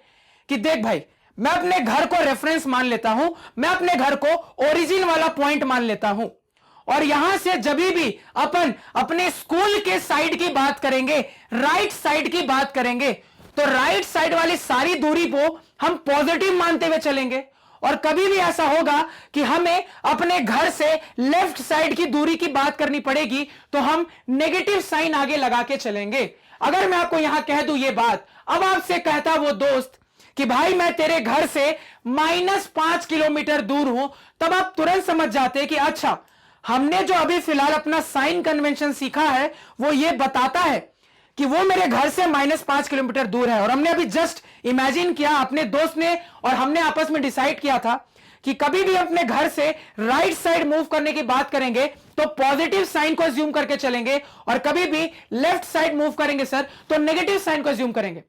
कि देख भाई, मैं अपने घर को रेफरेंस मान लेता हूं, मैं अपने घर को ओरिजिन वाला पॉइंट मान लेता हूं, और यहां से जब भी अपन अपने स्कूल के साइड की बात करेंगे, राइट साइड की बात करेंगे, तो राइट साइड वाली सारी दूरी को हम पॉजिटिव मानते हुए चलेंगे। और कभी भी ऐसा होगा कि हमें अपने घर से लेफ्ट साइड की दूरी की बात करनी पड़ेगी तो हम नेगेटिव साइन आगे लगा के चलेंगे। अगर मैं आपको यहां कह दूं ये बात, अब आपसे कहता वो दोस्त कि भाई मैं तेरे घर से -5 किलोमीटर दूर हूं, तब आप तुरंत समझ जाते कि अच्छा, हमने जो अभी फिलहाल अपना साइन कन्वेंशन सीखा है वो ये बताता है कि वो मेरे घर से -5 किलोमीटर दूर है। और हमने अभी जस्ट इमेजिन किया, अपने दोस्त ने और हमने आपस में डिसाइड किया था कि कभी भी अपने घर से राइट साइड मूव करने की बात करेंगे तो पॉजिटिव साइन को अज्यूम करके चलेंगे, और कभी भी लेफ्ट साइड मूव करेंगे सर तो नेगेटिव साइन को अज्यूम करेंगे।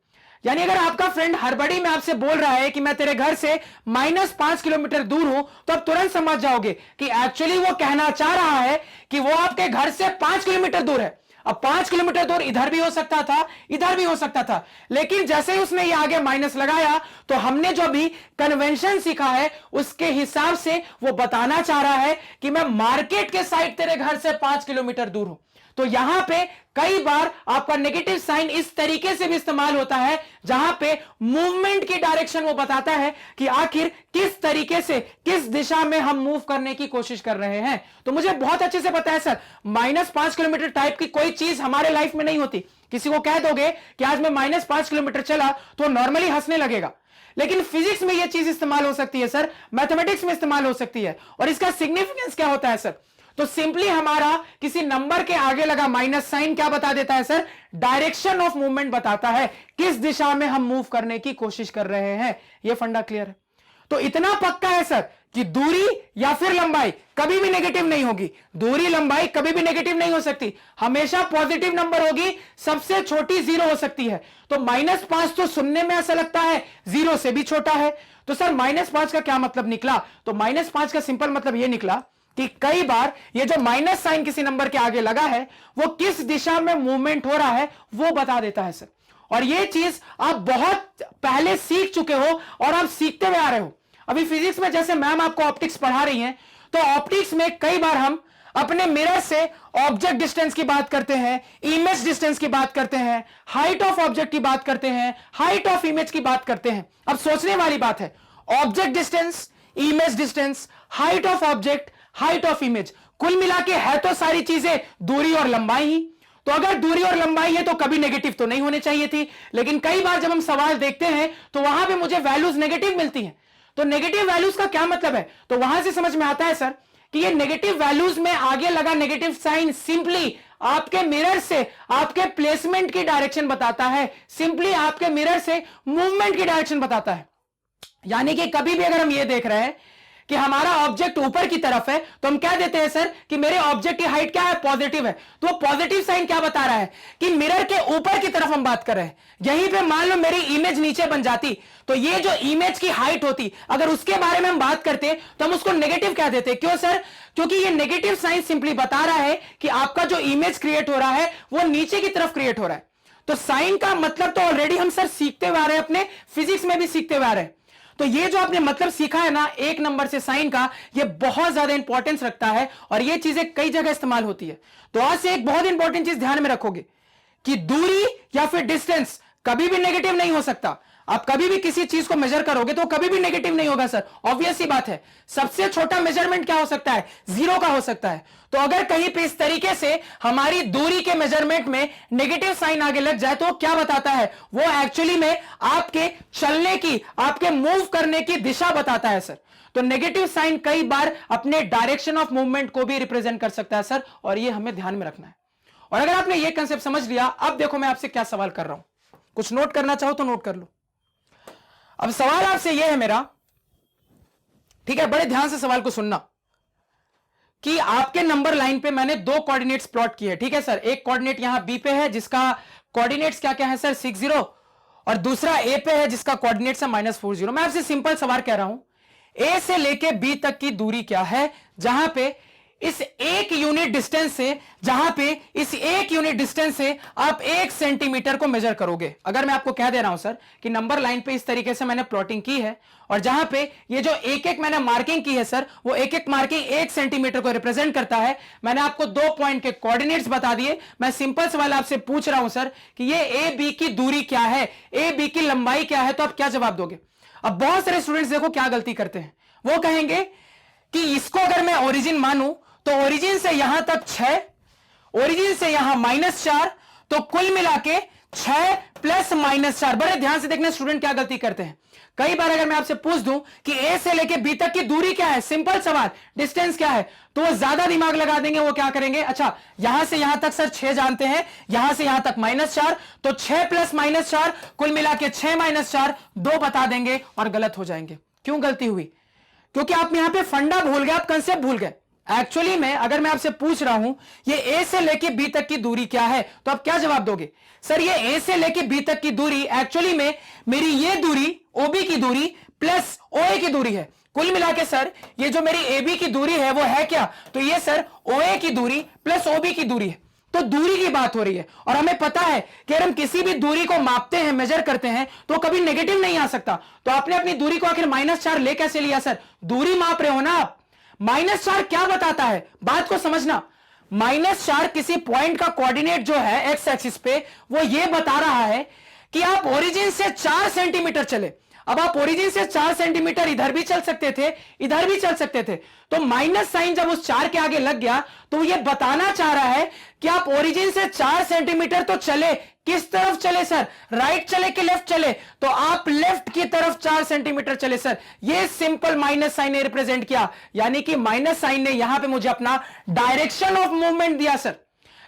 यानी अगर आपका फ्रेंड हड़बड़ी में आपसे बोल रहा है कि मैं तेरे घर से -5 किलोमीटर दूर हूं, तो आप तुरंत समझ जाओगे कि एक्चुअली वो कहना चाह रहा है कि वो आपके घर से 5 किलोमीटर दूर है। अब 5 किलोमीटर दूर इधर भी हो सकता था, इधर भी हो सकता था, लेकिन जैसे ही उसने ये आगे माइनस लगाया तो हमने जो भी कन्वेंशन सीखा है उसके हिसाब से वो बताना चाह रहा है कि मैं मार्केट के साइड तेरे घर से 5 किलोमीटर दूर हूं। तो यहां पे कई बार आपका नेगेटिव साइन इस तरीके से भी इस्तेमाल होता है जहां पे मूवमेंट की डायरेक्शन वो बताता है कि आखिर किस तरीके से, किस दिशा में हम मूव करने की कोशिश कर रहे हैं। तो मुझे बहुत अच्छे से पता है सर, -5 किलोमीटर टाइप की कोई चीज हमारे लाइफ में नहीं होती। किसी को कह दोगे कि आज मैं -5 किलोमीटर चला तो नॉर्मली हंसने लगेगा, लेकिन फिजिक्स में यह चीज इस्तेमाल हो सकती है सर, मैथमेटिक्स में इस्तेमाल हो सकती है। और इसका सिग्निफिकेंस क्या होता है सर? तो सिंपली हमारा किसी नंबर के आगे लगा माइनस साइन क्या बता देता है सर? डायरेक्शन ऑफ मूवमेंट बताता है, किस दिशा में हम मूव करने की कोशिश कर रहे हैं। यह फंडा क्लियर है? तो इतना पक्का है सर कि दूरी या फिर लंबाई कभी भी नेगेटिव नहीं होगी। दूरी लंबाई कभी भी नेगेटिव नहीं हो सकती, हमेशा पॉजिटिव नंबर होगी। सबसे छोटी 0 हो सकती है। तो -5 तो सुनने में ऐसा लगता है 0 से भी छोटा है। तो सर -5 का क्या मतलब निकला? तो -5 का सिंपल मतलब यह निकला कि कई बार ये जो माइनस साइन किसी नंबर के आगे लगा है वो किस दिशा में मूवमेंट हो रहा है वो बता देता है सर। और ये चीज आप बहुत पहले सीख चुके हो और आप सीखते हुए आ रहे हो। अभी फिजिक्स में जैसे मैम आपको ऑप्टिक्स पढ़ा रही हैं, तो ऑप्टिक्स में कई बार हम अपने मिरर से ऑब्जेक्ट डिस्टेंस की बात करते हैं, इमेज डिस्टेंस की बात करते हैं, हाइट ऑफ ऑब्जेक्ट की बात करते हैं, हाइट ऑफ इमेज की बात करते हैं। अब सोचने वाली बात है, object distance, image distance, height of object, height of image, कुल मिला के है तो सारी चीजें दूरी और लंबाई ही। तो अगर दूरी और लंबाई है तो कभी नेगेटिव तो नहीं होने चाहिए थी, लेकिन कई बार जब हम सवाल देखते हैं तो वहां पे मुझे वैल्यूज नेगेटिव मिलती हैं। तो नेगेटिव वैल्यूज का क्या मतलब है? तो वहां से समझ में आता है सर कि ये नेगेटिव वैल्यूज में आगे लगा नेगेटिव साइन सिंपली आपके मिरर से आपके प्लेसमेंट की डायरेक्शन बताता है, सिंपली आपके मिरर से मूवमेंट की डायरेक्शन बताता है। यानी कि कभी भी अगर हम ये देख रहे हैं कि हमारा ऑब्जेक्ट ऊपर की तरफ है तो हम क्या देते हैं सर कि मेरे ऑब्जेक्ट की हाइट क्या है? पॉजिटिव है। तो पॉजिटिव साइन क्या बता रहा है कि मिरर के ऊपर की तरफ हम बात कर रहे हैं। यहीं पे मान लो मेरी इमेज नीचे बन जाती तो ये जो इमेज की हाइट होती, अगर उसके बारे में हम बात करते तो हम उसको नेगेटिव कह देते। क्यों सर? क्योंकि ये नेगेटिव साइन सिंपली बता रहा है कि आपका जो इमेज क्रिएट हो रहा है वो नीचे की तरफ क्रिएट हो रहा है। तो साइन का मतलब तो ऑलरेडी हम सर सीखते हुए आ रहे हैं, अपने फिजिक्स में भी सीखते हुए आ रहे हैं। तो ये जो आपने मतलब सीखा है ना एक नंबर से साइन का, ये बहुत ज्यादा इंपॉर्टेंस रखता है और ये चीजें कई जगह इस्तेमाल होती है। तो आज से एक बहुत इंपॉर्टेंट चीज ध्यान में रखोगे कि दूरी या फिर डिस्टेंस कभी भी नेगेटिव नहीं हो सकता। आप कभी भी किसी चीज को मेजर करोगे तो कभी भी नेगेटिव नहीं होगा सर, ऑब्वियस सी बात है। सबसे छोटा मेजरमेंट क्या हो सकता है? 0 का हो सकता है। तो अगर कहीं पे इस तरीके से हमारी दूरी के मेजरमेंट में नेगेटिव साइन आगे लग जाए तो क्या बताता है? वो एक्चुअली में आपके चलने की, आपके मूव करने की दिशा बताता है सर। तो नेगेटिव साइन कई बार अपने डायरेक्शन ऑफ मूवमेंट को भी रिप्रेजेंट कर सकता है सर, और ये हमें ध्यान में रखना है। और अगर आपने ये कंसेप्ट समझ लिया, अब देखो मैं आपसे क्या सवाल कर रहा हूं, कुछ नोट करना चाहो तो नोट कर लो। अब सवाल आपसे यह है मेरा, ठीक है, बड़े ध्यान से सवाल को सुनना, कि आपके नंबर लाइन पे मैंने दो कोऑर्डिनेट्स प्लॉट किए, ठीक है सर। एक कोऑर्डिनेट यहां बी पे है जिसका कोऑर्डिनेट्स क्या क्या है सर, 60, और दूसरा ए पे है जिसका कोऑर्डिनेट्स है -40। मैं आपसे सिंपल सवाल कह रहा हूं, ए से लेके बी तक की दूरी क्या है, जहां पे इस एक यूनिट डिस्टेंस से, जहां पे इस एक यूनिट डिस्टेंस से आप 1 सेंटीमीटर को मेजर करोगे। अगर मैं आपको कह दे रहा हूं सर कि नंबर लाइन पे इस तरीके से मैंने प्लॉटिंग की है, और जहां पे ये जो एक एक मैंने मार्किंग की है सर, वो एक एक मार्किंग 1 सेंटीमीटर को रिप्रेजेंट करता है। मैंने आपको 2 पॉइंट के कोऑर्डिनेट्स बता दिए। मैं सिंपल सवाल आपसे पूछ रहा हूं सर कि ये ए बी की दूरी क्या है, ए बी की लंबाई क्या है, तो आप क्या जवाब दोगे? अब बहुत सारे स्टूडेंट्स देखो क्या गलती करते हैं, वो कहेंगे कि इसको अगर मैं ओरिजिन मानूं तो ओरिजिन से यहां तक 6, ओरिजिन से यहां -4, तो कुल मिला के 6 + -4। बड़े ध्यान से देखना स्टूडेंट क्या गलती करते हैं। कई बार अगर मैं आपसे पूछ दूं कि ए से लेके बी तक की दूरी क्या है, सिंपल सवाल, डिस्टेंस क्या है, तो वो ज्यादा दिमाग लगा देंगे। वो क्या करेंगे, अच्छा यहां से यहां तक सर 6 जानते हैं, यहां से यहां तक -4, तो 6 + -4 कुल मिला के 6 - 4 2 बता देंगे और गलत हो जाएंगे। क्यों गलती हुई? क्योंकि आप यहां पे फंडा भूल गए, आप कंसेप्ट भूल गए। एक्चुअली में अगर मैं आपसे पूछ रहा हूं ये ए से लेके बी तक की दूरी क्या है, तो आप क्या जवाब दोगे? सर ये ए से लेके बी तक की दूरी एक्चुअली में मेरी ये दूरी ओबी की दूरी प्लस ओए की दूरी है। कुल मिला के सर ये जो मेरी ए बी की दूरी है वो है क्या, तो ये सर ओए की दूरी प्लस ओबी की दूरी है। तो दूरी की बात हो रही है, और हमें पता है कि अगर हम किसी भी दूरी को मापते हैं, मेजर करते हैं, तो कभी नेगेटिव नहीं आ सकता। तो आपने अपनी दूरी को आखिर -4 ले कैसे लिया सर? दूरी माप रहे हो ना आप। -4 क्या बताता है, बात को समझना। -4 किसी पॉइंट का कोऑर्डिनेट जो है एक्स एक्सिस पे, वो ये बता रहा है कि आप ओरिजिन से 4 सेंटीमीटर चले। अब आप ओरिजिन से 4 सेंटीमीटर इधर भी चल सकते थे, इधर भी चल सकते थे, तो माइनस साइन जब उस 4 के आगे लग गया तो ये बताना चाह रहा है कि आप ओरिजिन से 4 सेंटीमीटर तो चले। किस तरफ चले सर, राइट चले कि लेफ्ट चले? तो आप लेफ्ट की तरफ 4 सेंटीमीटर चले सर। ये सिंपल माइनस साइन ने रिप्रेजेंट किया, यानी कि माइनस साइन ने यहां पे मुझे अपना डायरेक्शन ऑफ मूवमेंट दिया सर।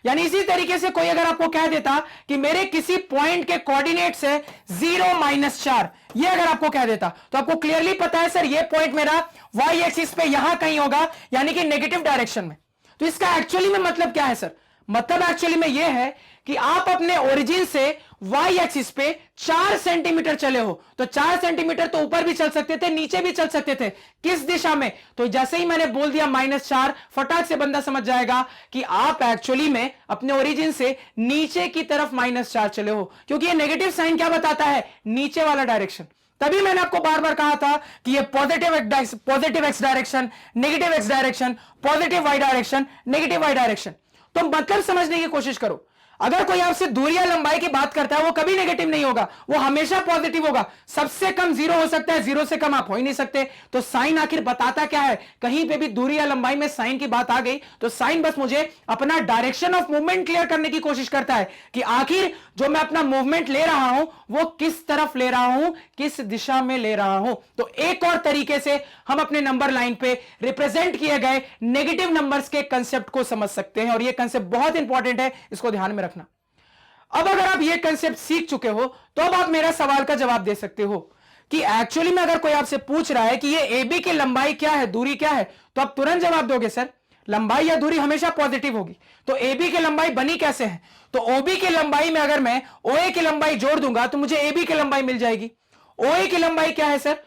यानी इसी तरीके से कोई अगर आपको कह देता कि मेरे किसी पॉइंट के कोऑर्डिनेट्स है 0 - 4, ये अगर आपको कह देता तो आपको क्लियरली पता है सर ये पॉइंट मेरा वाई एक्सिस पे यहां कहीं होगा, यानी कि नेगेटिव डायरेक्शन में। तो इसका एक्चुअली में मतलब क्या है सर? मतलब एक्चुअली में यह है कि आप अपने ओरिजिन से वाई एक्सिस पे 4 सेंटीमीटर चले हो, तो 4 सेंटीमीटर तो ऊपर भी चल सकते थे, नीचे भी चल सकते थे। किस दिशा में? तो जैसे ही मैंने बोल दिया -4, फटाक से बंदा समझ जाएगा कि आप एक्चुअली में अपने ओरिजिन से नीचे की तरफ -4 चले हो, क्योंकि ये नेगेटिव साइन क्या बताता है, नीचे वाला डायरेक्शन। तभी मैंने आपको बार बार कहा था कि ये positive X direction, negative X direction, positive Y direction, negative Y direction. तो मतलब समझने की कोशिश करो। अगर कोई आपसे दूरी या लंबाई की बात करता है वो कभी नेगेटिव नहीं होगा, वो हमेशा पॉजिटिव होगा। सबसे कम 0 हो सकता है, 0 से कम आप हो ही नहीं सकते। तो साइन आखिर बताता क्या है? कहीं पे भी दूरी या लंबाई में साइन की बात आ गई तो साइन बस मुझे अपना डायरेक्शन ऑफ मूवमेंट क्लियर करने की कोशिश करता है कि आखिर जो मैं अपना मूवमेंट ले रहा हूं वो किस तरफ ले रहा हूं, किस दिशा में ले रहा हूं। तो एक और तरीके से हम अपने नंबर लाइन पे रिप्रेजेंट किए गए नेगेटिव नंबर्स के कंसेप्ट को समझ सकते हैं, और यह कंसेप्ट बहुत इंपॉर्टेंट है, इसको ध्यान में रखना। अब अगर आप ये कंसेप्ट सीख चुके हो तो अब आप मेरा सवाल का जवाब दे सकते हो कि एक्चुअली में अगर कोई आपसे पूछ रहा है कि ये AB की लंबाई क्या है, दूरी क्या है, तो आप तुरंत जवाब दोगे सर लंबाई या दूरी हमेशा पॉजिटिव होगी। तो AB की लंबाई बनी कैसे है? तो OB की लंबाई में अगर मैं OA की लंबाई जोड़ दूंगा तो मुझे AB की लंबाई मिल जाएगी। OA की लंबाई क्या है सर?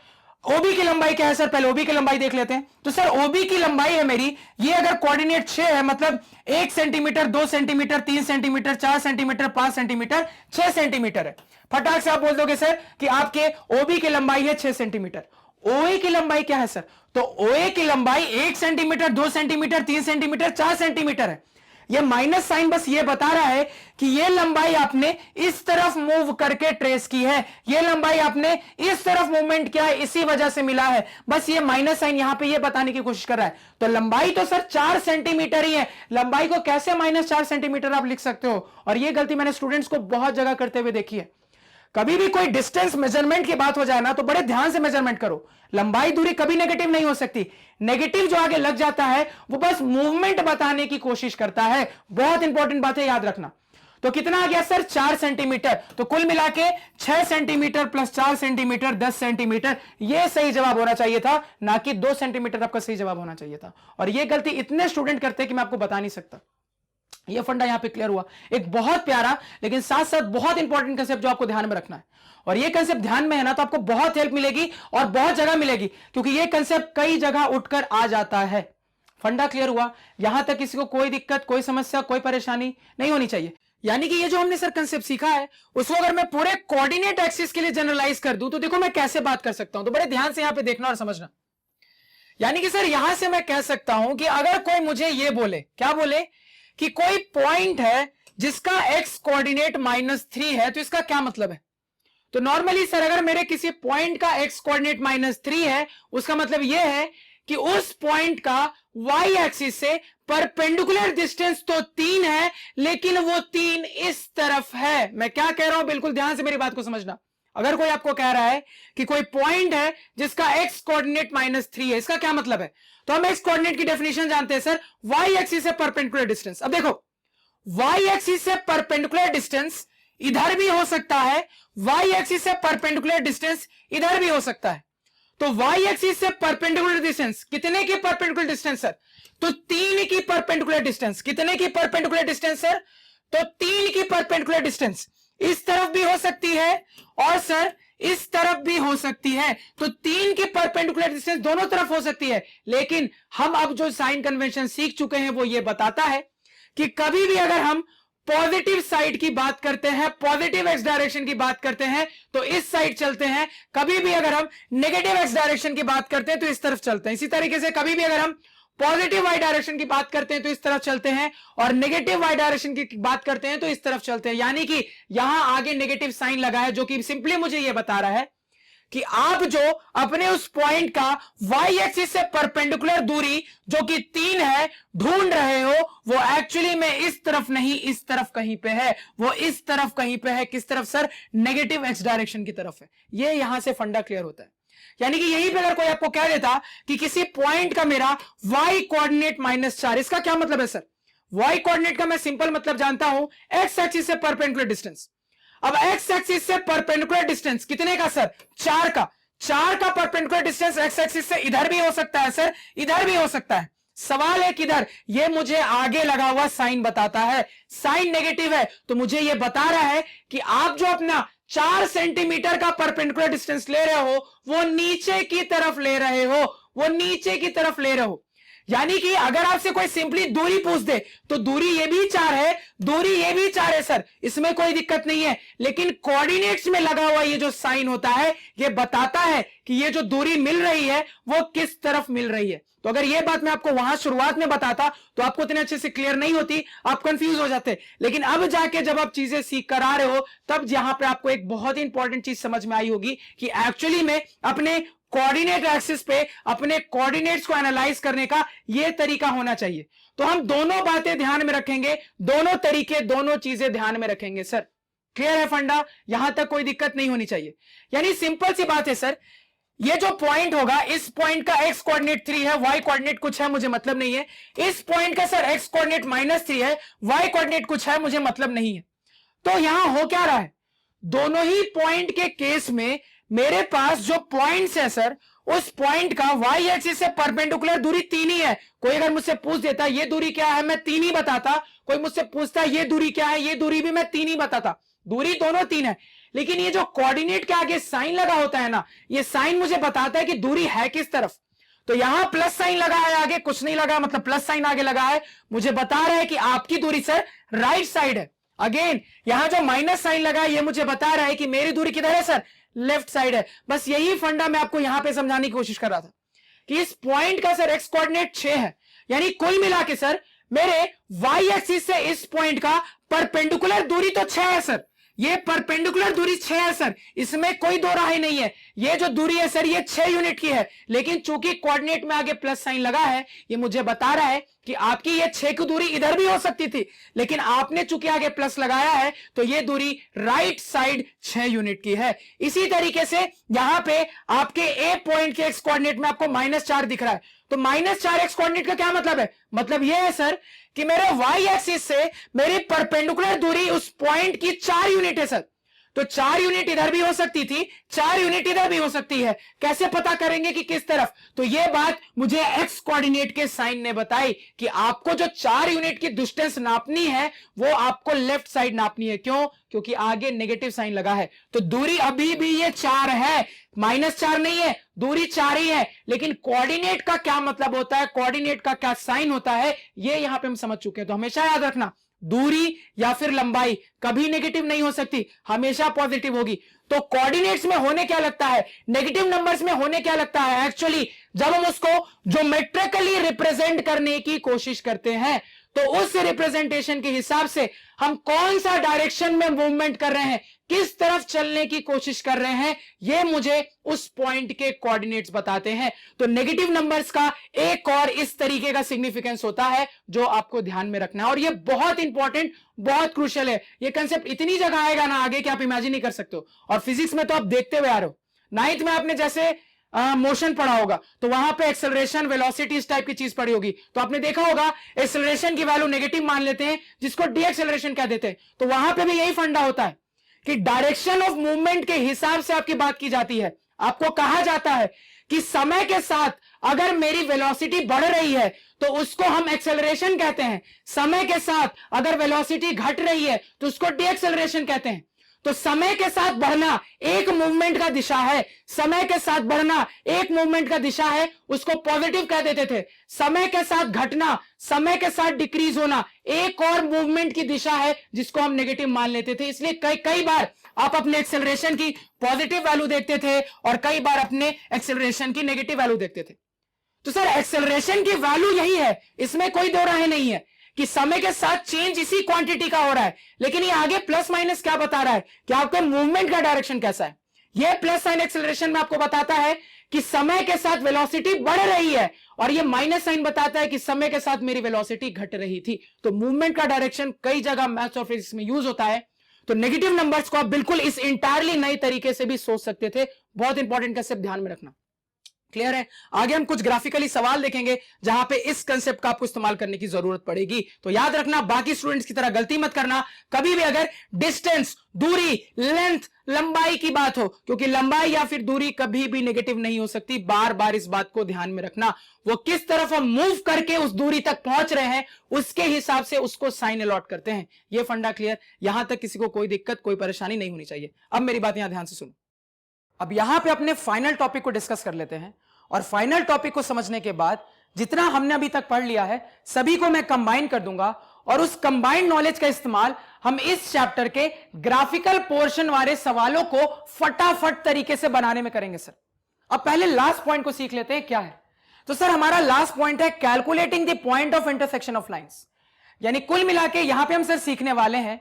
OB की लंबाई क्या है सर? पहले OB की लंबाई देख लेते हैं। तो सर OB की लंबाई है मेरी, ये अगर कोऑर्डिनेट 6 है, मतलब 1 centimetre, 2 centimetre, 3 centimetre, 4 centimetre, 5 centimetre, 6 centimetre है। फटाक से आप बोल दोगे सर कि आपके OB की लंबाई है 6 सेंटीमीटर। OA की लंबाई क्या है सर? तो OA की लंबाई 1 सेंटीमीटर, 2 सेंटीमीटर, 3 सेंटीमीटर, 4 सेंटीमीटर है। ये माइनस साइन बस ये बता रहा है कि ये लंबाई आपने इस तरफ मूव करके ट्रेस की है, ये लंबाई आपने इस तरफ मूवमेंट किया है, इसी वजह से मिला है। बस ये माइनस साइन यहां पे ये बताने की कोशिश कर रहा है। तो लंबाई तो सर 4 सेंटीमीटर ही है, लंबाई को कैसे -4 सेंटीमीटर आप लिख सकते हो? और ये गलती मैंने स्टूडेंट्स को बहुत जगह करते हुए देखी है। कभी भी कोई डिस्टेंस मेजरमेंट की बात हो जाए ना तो बड़े ध्यान से मेजरमेंट करो। लंबाई दूरी कभी नेगेटिव नहीं हो सकती। नेगेटिव जो आगे लग जाता है वो बस मूवमेंट बताने की कोशिश करता है। बहुत इंपॉर्टेंट बात है, याद रखना। तो कितना आ गया सर? 4 सेंटीमीटर। तो कुल मिला के 6 सेंटीमीटर प्लस 4 सेंटीमीटर 10 सेंटीमीटर, यह सही जवाब होना चाहिए था, ना कि 2 सेंटीमीटर आपका सही जवाब होना चाहिए था। और यह गलती इतने स्टूडेंट करते हैं कि मैं आपको बता नहीं सकता। यह फंडा यहां पे क्लियर हुआ। एक बहुत प्यारा लेकिन साथ साथ बहुत इंपॉर्टेंट कंसेप्ट जो आपको ध्यान में रखना है, और यह कंसेप्ट ध्यान में है ना तो आपको बहुत हेल्प मिलेगी और बहुत जगह मिलेगी, क्योंकि यह कंसेप्ट कई जगह उठकर आ जाता है। फंडा क्लियर हुआ? यहां तक किसी को कोई दिक्कत, कोई समस्या, कोई परेशानी नहीं होनी चाहिए। यानी कि ये जो हमने सर कंसेप्ट सीखा है उसको अगर मैं पूरे कोऑर्डिनेट एक्सिस के लिए जनरलाइज कर दूं तो देखो मैं कैसे बात कर सकता हूं। तो बड़े ध्यान से यहां पे देखना और समझना। यानी कि सर यहां से मैं कह सकता हूं कि अगर कोई मुझे ये बोले, क्या बोले, कि कोई पॉइंट है जिसका एक्स कोऑर्डिनेट -3 है, तो इसका क्या मतलब है? तो नॉर्मली सर अगर मेरे किसी पॉइंट का एक्स कोऑर्डिनेट -3 है, उसका मतलब यह है कि उस पॉइंट का वाई एक्सिस से परपेंडिकुलर डिस्टेंस तो 3 है, लेकिन वो 3 इस तरफ है। मैं क्या कह रहा हूं, बिल्कुल ध्यान से मेरी बात को समझना। अगर कोई आपको कह रहा है कि कोई पॉइंट है जिसका एक्स कोऑर्डिनेट -3 है, इसका क्या मतलब है? तो हम एक्स कोऑर्डिनेट की डेफिनेशन जानते हैं सर, वाई एक्सिस से परपेंडिकुलर डिस्टेंस। अब देखो, वाई एक्सिस से परपेंडिकुलर डिस्टेंस इधर भी हो सकता है, वाई एक्सिस से परपेंडिकुलर डिस्टेंस इधर भी हो सकता है। तो वाई एक्सिस से परपेंडिकुलर डिस्टेंस कितने की परपेंडिकुलर डिस्टेंस सर? तो 3 की परपेंडिकुलर डिस्टेंस। कितने की परपेंडिकुलर डिस्टेंस सर? तो 3 की परपेंडिकुलर डिस्टेंस इस तरफ भी हो सकती है और सर इस तरफ भी हो सकती है। तो 3 की परपेंडिकुलर डिस्टेंस दोनों तरफ हो सकती है। लेकिन हम अब जो साइन कन्वेंशन सीख चुके हैं वो ये बताता है कि कभी भी अगर हम पॉजिटिव साइड की बात करते हैं, पॉजिटिव एक्स डायरेक्शन की बात करते हैं तो इस साइड चलते हैं। कभी भी अगर हम नेगेटिव एक्स डायरेक्शन की बात करते हैं तो इस तरफ चलते हैं। इसी तरीके से कभी भी अगर हम पॉजिटिव वाई डायरेक्शन की बात करते हैं तो इस तरफ चलते हैं, और नेगेटिव वाई डायरेक्शन की बात करते हैं तो इस तरफ चलते हैं। यानी कि यहां आगे नेगेटिव साइन लगा है, जो कि सिंपली मुझे यह बता रहा है कि आप जो अपने उस पॉइंट का वाई एक्सिस से परपेंडिकुलर दूरी जो कि 3 है ढूंढ रहे हो, वो एक्चुअली में इस तरफ नहीं, इस तरफ कहीं पे है। वो इस तरफ कहीं पे है। किस तरफ सर? नेगेटिव एक्स डायरेक्शन की तरफ है। ये यहां से फंडा क्लियर होता है। यानी कि यहीं पे अगर कोई आपको कह देता कि किसी पॉइंट का मेरा वाई कोऑर्डिनेट -4, इसका क्या मतलब है सर? वाई कोऑर्डिनेट का मैं सिंपल मतलब जानता हूं, एक्स एक्सिस से परपेंडिकुलर डिस्टेंस। अब एक्स एक्सिस से परपेंडिकुलर डिस्टेंस कितने का सर? 4 का। 4 का परपेंडिकुलर डिस्टेंस एक्स एक्सिस से इधर भी हो सकता है सर, इधर भी हो सकता है। सवाल है किधर? ये मुझे आगे लगा हुआ साइन बताता है। साइन नेगेटिव है तो मुझे ये बता रहा है कि आप जो अपना 4 सेंटीमीटर का परपेंडिकुलर डिस्टेंस ले रहे हो वो नीचे की तरफ ले रहे हो, वो नीचे की तरफ ले रहे हो। यानी कि अगर आपसे कोई सिंपली दूरी पूछ दे तो दूरी ये भी 4 है, दूरी ये भी 4 है सर, इसमें कोई दिक्कत नहीं है। लेकिन कोऑर्डिनेट्स में लगा हुआ ये जो साइन होता है ये बताता है कि ये जो दूरी मिल रही है वो किस तरफ मिल रही है। तो अगर ये बात मैं आपको वहां शुरुआत में बताता तो आपको इतने अच्छे से क्लियर नहीं होती, आप कंफ्यूज हो जाते। लेकिन अब जाके जब आप चीजें सीख कर आ रहे हो तब यहां पे आपको एक बहुत ही इंपॉर्टेंट चीज समझ में आई होगी कि एक्चुअली में अपने कोऑर्डिनेट एक्सिस पे अपने कोऑर्डिनेट्स को एनालाइज करने का यह तरीका होना चाहिए। तो हम दोनों बातें ध्यान में रखेंगे, दोनों तरीके, दोनों चीजें ध्यान में रखेंगे सर। क्लियर है फंडा? यहां तक कोई दिक्कत नहीं होनी चाहिए। यानी सिंपल सी बात है सर, ये जो पॉइंट होगा इस पॉइंट का एक्स कोऑर्डिनेट 3 है, वाई कोऑर्डिनेट कुछ है, मुझे मतलब नहीं है। इस पॉइंट का सर एक्स कोऑर्डिनेट -3 है, वाई कोऑर्डिनेट कुछ है, मुझे मतलब नहीं है। तो यहां हो क्या रहा है? दोनों ही पॉइंट के केस में मेरे पास जो पॉइंट्स है सर, उस पॉइंट का वाई एक्सिस से परपेंडिकुलर दूरी 3 ही है। कोई अगर मुझसे पूछ देता ये दूरी क्या है, मैं 3 ही बताता। कोई मुझसे पूछता ये दूरी क्या है, ये दूरी भी मैं 3 ही बताता। दूरी दोनों 3 है। लेकिन ये जो कोऑर्डिनेट के आगे साइन लगा होता है ना, ये साइन मुझे बताता है कि दूरी है किस तरफ। तो यहां प्लस साइन लगा है, आगे कुछ नहीं लगा, मतलब प्लस साइन आगे लगा है, मुझे बता रहा है कि आपकी दूरी सर राइट साइड है। अगेन यहां जो माइनस साइन लगा है ये मुझे बता रहा है कि मेरी दूरी किधर है सर? लेफ्ट साइड है। बस यही फंडा मैं आपको यहां पे समझाने की कोशिश कर रहा था कि इस पॉइंट का सर एक्स कोऑर्डिनेट 6 है। यानी कुल मिला के सर मेरे वाई एक्सिस से इस पॉइंट का परपेंडिकुलर दूरी तो 6 है सर। ये परपेंडिकुलर दूरी 6 है सर, इसमें कोई दो राय नहीं है। ये जो दूरी है सर ये 6 यूनिट की है, लेकिन चूंकि कोऑर्डिनेट में आगे प्लस साइन लगा है, ये मुझे बता रहा है कि आपकी ये 6 की दूरी इधर भी हो सकती थी, लेकिन आपने चूंकि आगे प्लस लगाया है तो ये दूरी राइट साइड 6 यूनिट की है। इसी तरीके से यहां पे आपके ए पॉइंट के एक्स कोऑर्डिनेट में आपको -4 दिख रहा है, तो -4 एक्स कोऑर्डिनेट का क्या मतलब है? मतलब ये है सर कि मेरे वाई एक्सिस से मेरी परपेंडिकुलर दूरी उस पॉइंट की 4 यूनिट है सर। तो 4 यूनिट इधर भी हो सकती थी, 4 यूनिट इधर भी हो सकती है। कैसे पता करेंगे कि किस तरफ? तो यह बात मुझे एक्स कोऑर्डिनेट के साइन ने बताई कि आपको जो 4 यूनिट की डिस्टेंस नापनी है वो आपको लेफ्ट साइड नापनी है। क्यों? क्योंकि आगे नेगेटिव साइन लगा है। तो दूरी अभी भी ये 4 है, -4 नहीं है, दूरी 4 ही है। लेकिन कोऑर्डिनेट का क्या मतलब होता है, कोऑर्डिनेट का क्या साइन होता है, ये यहां पे हम समझ चुके हैं। तो हमेशा याद रखना, दूरी या फिर लंबाई कभी नेगेटिव नहीं हो सकती, हमेशा पॉजिटिव होगी। तो कोऑर्डिनेट्स में होने क्या लगता है, नेगेटिव नंबर्स में होने क्या लगता है, एक्चुअली जब हम उसको ज्योमेट्रिकली रिप्रेजेंट करने की कोशिश करते हैं तो उस रिप्रेजेंटेशन के हिसाब से हम कौन सा डायरेक्शन में मूवमेंट कर रहे हैं, किस तरफ चलने की कोशिश कर रहे हैं, यह मुझे उस पॉइंट के कोऑर्डिनेट्स बताते हैं। तो नेगेटिव नंबर्स का एक और इस तरीके का सिग्निफिकेंस होता है जो आपको ध्यान में रखना है, और यह बहुत इंपॉर्टेंट, बहुत क्रूशियल है। यह कंसेप्ट इतनी जगह आएगा ना आगे कि आप इमेजिन नहीं कर सकते हो। और फिजिक्स में तो आप देखते हुए आ रहे हो, 9th में आपने जैसे मोशन पढ़ा होगा तो वहां पे एक्सेलरेशन, वेलोसिटी इस टाइप की चीज पढ़ी होगी, तो आपने देखा होगा एक्सेलरेशन की वैल्यू नेगेटिव मान लेते हैं जिसको डी एक्सेलरेशन कह देते हैं। तो वहां पे भी यही फंडा होता है कि डायरेक्शन ऑफ मूवमेंट के हिसाब से आपकी बात की जाती है। आपको कहा जाता है कि समय के साथ अगर मेरी वेलोसिटी बढ़ रही है तो उसको हम एक्सेलरेशन कहते हैं, समय के साथ अगर वेलोसिटी घट रही है तो उसको डी एक्सेलरेशन कहते हैं। तो समय के साथ बढ़ना एक मूवमेंट का दिशा है, समय के साथ बढ़ना एक मूवमेंट का दिशा है, उसको पॉजिटिव कह देते थे। समय के साथ घटना, समय के साथ डिक्रीज होना एक और मूवमेंट की दिशा है जिसको हम नेगेटिव मान लेते थे। इसलिए कई बार आप अपने एक्सेलरेशन की पॉजिटिव वैल्यू देखते थे और कई बार अपने एक्सेलरेशन की नेगेटिव वैल्यू देखते थे। तो सर एक्सेलरेशन की वैल्यू यही है, इसमें कोई दो राय नहीं है कि समय के साथ चेंज इसी क्वांटिटी का हो रहा है, लेकिन ये आगे प्लस माइनस क्या बता रहा है कि आपके मूवमेंट का डायरेक्शन कैसा है। ये प्लस साइन एक्सेलरेशन में आपको बताता है कि समय के साथ वेलोसिटी बढ़ रही है, और ये माइनस साइन बताता है कि समय के साथ मेरी वेलोसिटी घट रही थी। तो मूवमेंट का डायरेक्शन कई जगह मैथ्स और फिजिक्स में यूज होता है। तो नेगेटिव नंबर्स को आप बिल्कुल इस इंटायरली नई तरीके से भी सोच सकते थे। बहुत इंपॉर्टेंट कंसेप्ट ध्यान में रखना। क्लियर है? आगे हम कुछ ग्राफिकली सवाल देखेंगे जहां पे इस कंसेप्ट का आपको इस्तेमाल करने की जरूरत पड़ेगी। तो याद रखना, बाकी स्टूडेंट्स की तरह गलती मत करना कभी भी अगर डिस्टेंस, दूरी, लेंथ, लंबाई की बात हो, क्योंकि लंबाई या फिर दूरी कभी भी नेगेटिव नहीं हो सकती। बार बार इस बात को ध्यान में रखना। वो किस तरफ हम मूव करके उस दूरी तक पहुंच रहे हैं उसके हिसाब से उसको साइन अलॉट करते हैं। ये फंडा क्लियर? यहां तक किसी को कोई दिक्कत, कोई परेशानी नहीं होनी चाहिए। अब मेरी बात यहां ध्यान से सुनो। अब यहां पे अपने फाइनल टॉपिक को डिस्कस कर लेते हैं, और फाइनल टॉपिक को समझने के बाद जितना हमने अभी तक पढ़ लिया है सभी को मैं कंबाइन कर दूंगा, और उस कंबाइंड नॉलेज का इस्तेमाल हम इस चैप्टर के ग्राफिकल पोर्शन वाले सवालों को फटाफट तरीके से बनाने में करेंगे सर। अब पहले लास्ट पॉइंट को सीख लेते हैं क्या है। तो सर हमारा लास्ट पॉइंट है calculating the point of intersection of lines. यानी कुल मिला के यहां पे हम सर सीखने वाले हैं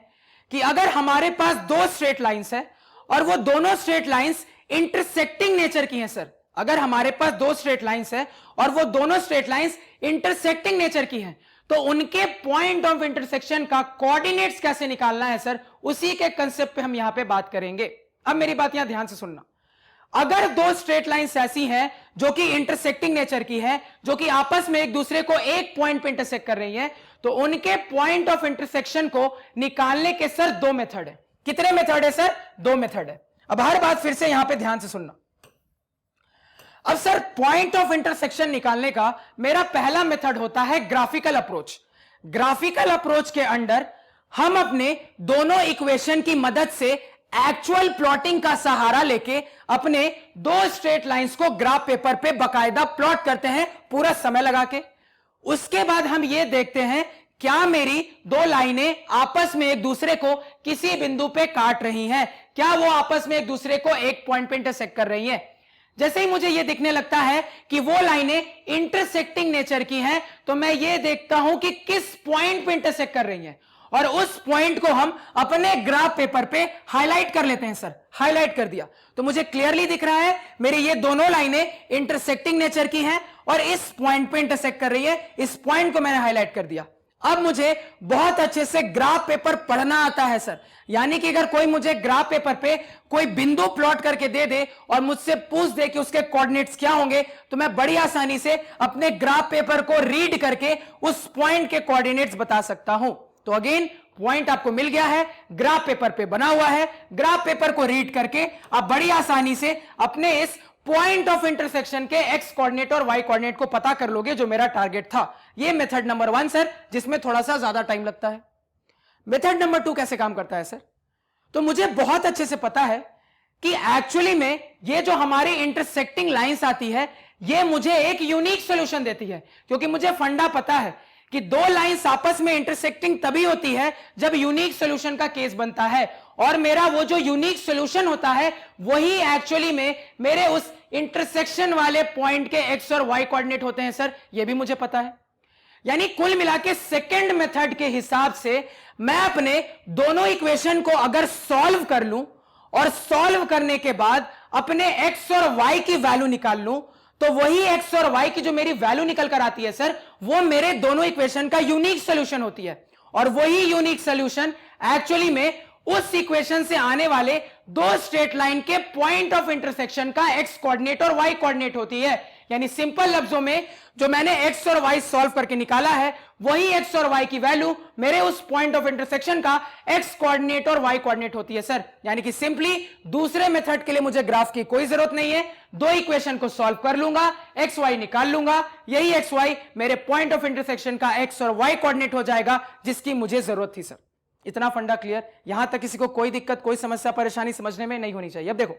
कि अगर हमारे पास दो स्ट्रेट लाइंस है और वो दोनों स्ट्रेट लाइंस इंटरसेक्टिंग नेचर की हैं सर, अगर हमारे पास दो स्ट्रेट लाइंस है और वो दोनों स्ट्रेट लाइंस इंटरसेक्टिंग नेचर की हैं, तो उनके पॉइंट ऑफ इंटरसेक्शन का कोऑर्डिनेट्स कैसे निकालना है सर, उसी के कंसेप्ट पे हम यहां पे बात करेंगे। अब मेरी बात यहां ध्यान से सुनना। अगर दो स्ट्रेट लाइंस ऐसी हैं जो कि इंटरसेक्टिंग नेचर की है, जो कि आपस में एक दूसरे को एक पॉइंट पे इंटरसेक्ट कर रही हैं, तो उनके पॉइंट ऑफ इंटरसेक्शन को निकालने के सर दो मेथड है। कितने मेथड है सर? दो मेथड है। अब हर बात फिर से यहां पे ध्यान से सुनना। अब सर पॉइंट ऑफ इंटरसेक्शन निकालने का मेरा पहला मेथड होता है ग्राफिकल अप्रोच। ग्राफिकल अप्रोच के अंडर हम अपने दोनों इक्वेशन की मदद से एक्चुअल प्लॉटिंग का सहारा लेके अपने दो स्ट्रेट लाइंस को ग्राफ पेपर पे बकायदा प्लॉट करते हैं पूरा समय लगा के। उसके बाद हम ये देखते हैं क्या मेरी दो लाइनें आपस में एक दूसरे को किसी बिंदु पे काट रही हैं, क्या वो आपस में एक दूसरे को एक पॉइंट पे इंटरसेक्ट कर रही हैं। जैसे ही मुझे यह दिखने लगता है कि वो लाइनें इंटरसेक्टिंग नेचर की हैं, तो मैं ये देखता हूं कि किस पॉइंट पे इंटरसेक्ट कर रही हैं, और उस पॉइंट को हम अपने ग्राफ पेपर पे हाईलाइट कर लेते हैं सर। हाईलाइट कर दिया तो मुझे क्लियरली दिख रहा है मेरी ये दोनों लाइनें इंटरसेक्टिंग नेचर की हैं और इस पॉइंट पे इंटरसेक्ट कर रही है। इस पॉइंट को मैंने हाईलाइट कर दिया। अब मुझे बहुत अच्छे से ग्राफ पेपर पढ़ना आता है सर। यानी कि अगर कोई मुझे ग्राफ पेपर पे कोई बिंदु प्लॉट करके दे दे और मुझसे पूछ दे कि उसके कोऑर्डिनेट्स क्या होंगे, तो मैं बड़ी आसानी से अपने ग्राफ पेपर को रीड करके उस पॉइंट के कोऑर्डिनेट्स बता सकता हूं। तो अगेन पॉइंट आपको मिल गया है, ग्राफ पेपर पे बना हुआ है। ग्राफ पेपर को रीड करके आप बड़ी आसानी से अपने इस पॉइंट ऑफ इंटरसेक्शन के एक्स कोऑर्डिनेट और वाई कोऑर्डिनेट को पता कर लोगे, जो मेरा टारगेट था। ये मेथड नंबर 1 सर, जिसमें थोड़ा सा ज्यादा टाइम लगता है। मेथड नंबर 2 कैसे काम करता है सर? तो मुझे बहुत अच्छे से पता है कि एक्चुअली में ये जो हमारी इंटरसेक्टिंग लाइंस आती है, ये मुझे एक यूनिक सॉल्यूशन देती है। क्योंकि मुझे फंडा पता है कि दो लाइंस आपस में इंटरसेक्टिंग तभी होती है जब यूनिक सॉल्यूशन का केस बनता है, और मेरा वो जो यूनिक सॉल्यूशन होता है वही एक्चुअली में मेरे उस इंटरसेक्शन वाले पॉइंट के एक्स और वाई कोऑर्डिनेट होते हैं सर। ये भी मुझे पता है। यानी कुल मिला के सेकेंड मेथड के हिसाब से मैं अपने दोनों इक्वेशन को अगर सॉल्व कर लूं और सॉल्व करने के बाद अपने एक्स और वाई की वैल्यू निकाल लूं, तो वही एक्स और वाई की जो मेरी वैल्यू निकल कर आती है सर, वो मेरे दोनों इक्वेशन का यूनिक सॉल्यूशन होती है। और वही यूनिक सॉल्यूशन एक्चुअली में उस इक्वेशन से आने वाले दो स्ट्रेट लाइन के पॉइंट ऑफ इंटरसेक्शन का एक्स कोऑर्डिनेट और वाई कोऑर्डिनेट होती है। यानी सिंपल लफ्जों में जो मैंने एक्स और वाई सॉल्व करके निकाला है, वही एक्स और वाई की वैल्यू मेरे उस पॉइंट ऑफ इंटरसेक्शन का एक्स कोऑर्डिनेट और वाई कोऑर्डिनेट होती है सर। यानी कि सिंपली दूसरे मेथड के लिए मुझे ग्राफ की कोई जरूरत नहीं है। दो इक्वेशन को सॉल्व कर लूंगा, एक्स वाई निकाल लूंगा, यही एक्स वाई मेरे पॉइंट ऑफ इंटरसेक्शन का एक्स और वाई कोऑर्डिनेट हो जाएगा, जिसकी मुझे जरूरत थी सर। इतना फंडा क्लियर? यहां तक किसी को कोई दिक्कत, कोई समस्या, परेशानी समझने में नहीं होनी चाहिए। अब देखो,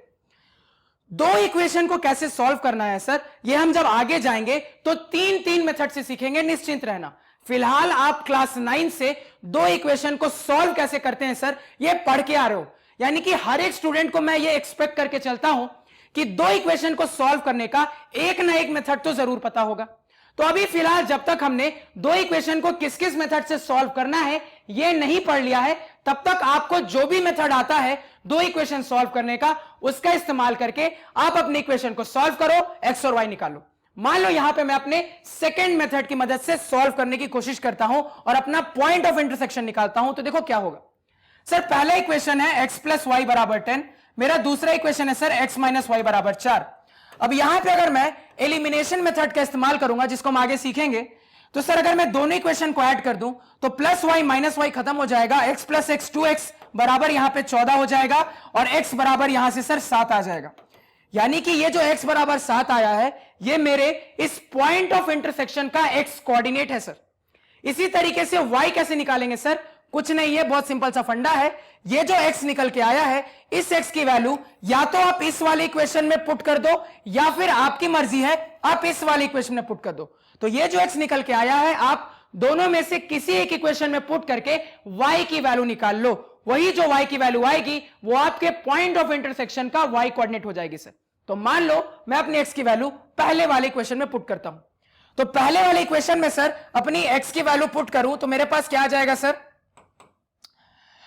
दो इक्वेशन को कैसे सॉल्व करना है सर, ये हम जब आगे जाएंगे तो तीन मेथड से सीखेंगे, निश्चिंत रहना। फिलहाल आप क्लास 9 से दो इक्वेशन को सॉल्व कैसे करते हैं सर, ये पढ़ के आ रहे हो। यानी कि हर एक स्टूडेंट को मैं ये एक्सपेक्ट करके चलता हूं कि दो इक्वेशन को सॉल्व करने का एक ना एक मेथड तो जरूर पता होगा। तो अभी फिलहाल जब तक हमने दो इक्वेशन को किस किस मेथड से सॉल्व करना है ये नहीं पढ़ लिया है, तब तक आपको जो भी मेथड आता है दो इक्वेशन सॉल्व करने का, उसका इस्तेमाल करके आप अपनी इक्वेशन को सॉल्व करो, एक्स और वाई निकालो। मान लो यहां पे मैं अपने सेकंड मेथड की मदद से सॉल्व करने की कोशिश करता हूं और अपना पॉइंट ऑफ इंटरसेक्शन निकालता हूं, तो देखो क्या होगा सर। पहला इक्वेशन है x प्लस वाई बराबर 10, मेरा दूसरा इक्वेशन है सर x माइनस वाई बराबर 4। अब यहां पे अगर मैं एलिमिनेशन मेथड का इस्तेमाल करूंगा, जिसको हम आगे सीखेंगे, तो सर अगर मैं दोनों इक्वेशन को ऐड कर दूं तो प्लस वाई माइनस वाई खत्म हो जाएगा, x प्लस एक्स 2x बराबर यहां पे 14 हो जाएगा और x बराबर यहां से सर 7 आ जाएगा। यानी कि ये जो x बराबर 7 आया है, ये मेरे इस पॉइंट ऑफ इंटरसेक्शन का x कोऑर्डिनेट है सर। इसी तरीके से y कैसे निकालेंगे सर? कुछ नहीं है, बहुत सिंपल सा फंडा है। ये जो x निकल के आया है, इस x की वैल्यू या तो आप इस वाले इक्वेशन में पुट कर दो, या फिर आपकी मर्जी है आप इस वाले इक्वेशन में पुट कर दो। तो ये जो x निकल के आया है, आप दोनों में से किसी एक इक्वेशन में पुट करके y की वैल्यू निकाल लो। वही जो y की वैल्यू आएगी वो आपके पॉइंट ऑफ इंटरसेक्शन का y कोऑर्डिनेट हो जाएगी सर। तो मान लो मैं अपनी x की वैल्यू पहले वाले इक्वेशन में पुट करता हूं, तो पहले वाले इक्वेशन में सर अपनी x की वैल्यू पुट करूं तो मेरे पास क्या आ जाएगा सर?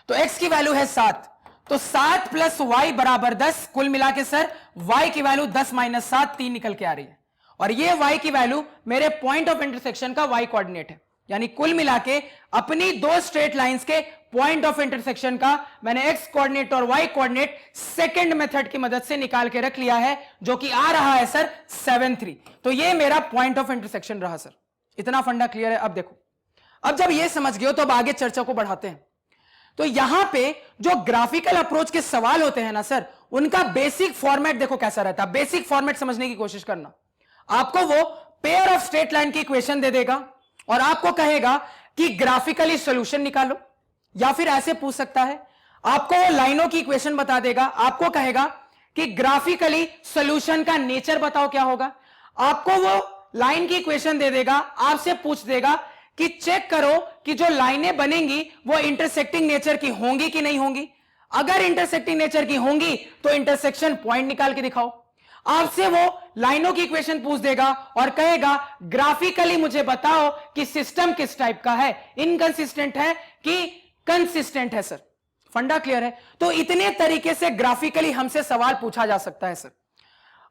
तो x की वैल्यू है 7, तो 7 प्लस वाई बराबर 10। कुल मिला के सर y की वैल्यू 10 माइनस 7 3 निकल के आ रही है, और ये y की वैल्यू मेरे पॉइंट ऑफ इंटरसेक्शन का y कोऑर्डिनेट है। यानी कुल मिला के अपनी दो स्ट्रेट लाइंस के पॉइंट ऑफ इंटरसेक्शन का मैंने x कोऑर्डिनेट और y कोऑर्डिनेट सेकंड मेथड की मदद से निकाल के रख लिया है, जो कि आ रहा है सर 7 3। तो ये मेरा पॉइंट ऑफ इंटरसेक्शन रहा सर। इतना फंडा क्लियर है? अब देखो, अब जब ये समझ गए हो तो अब आगे चर्चा को बढ़ाते हैं। तो यहां पे जो ग्राफिकल अप्रोच के सवाल होते हैं ना सर, उनका बेसिक फॉर्मेट देखो कैसा रहता है। बेसिक फॉर्मेट समझने की कोशिश करना। आपको वो पेयर ऑफ स्ट्रेट लाइन की इक्वेशन दे देगा और आपको कहेगा कि ग्राफिकली सॉल्यूशन निकालो, या फिर ऐसे पूछ सकता है, आपको वो लाइनों की इक्वेशन बता देगा, आपको कहेगा कि ग्राफिकली सॉल्यूशन का नेचर बताओ क्या होगा। आपको वो लाइन की इक्वेशन दे देगा, आपसे पूछ देगा कि चेक करो कि जो लाइनें बनेंगी वो इंटरसेक्टिंग नेचर की होंगी कि नहीं होंगी। अगर इंटरसेक्टिंग नेचर की होंगी तो इंटरसेक्शन पॉइंट निकाल के दिखाओ। आपसे वो लाइनों की इक्वेशन पूछ देगा और कहेगा ग्राफिकली मुझे बताओ कि सिस्टम किस टाइप का है, इनकंसिस्टेंट है कि कंसिस्टेंट है सर। फंडा क्लियर है? तो इतने तरीके से ग्राफिकली हमसे सवाल पूछा जा सकता है सर।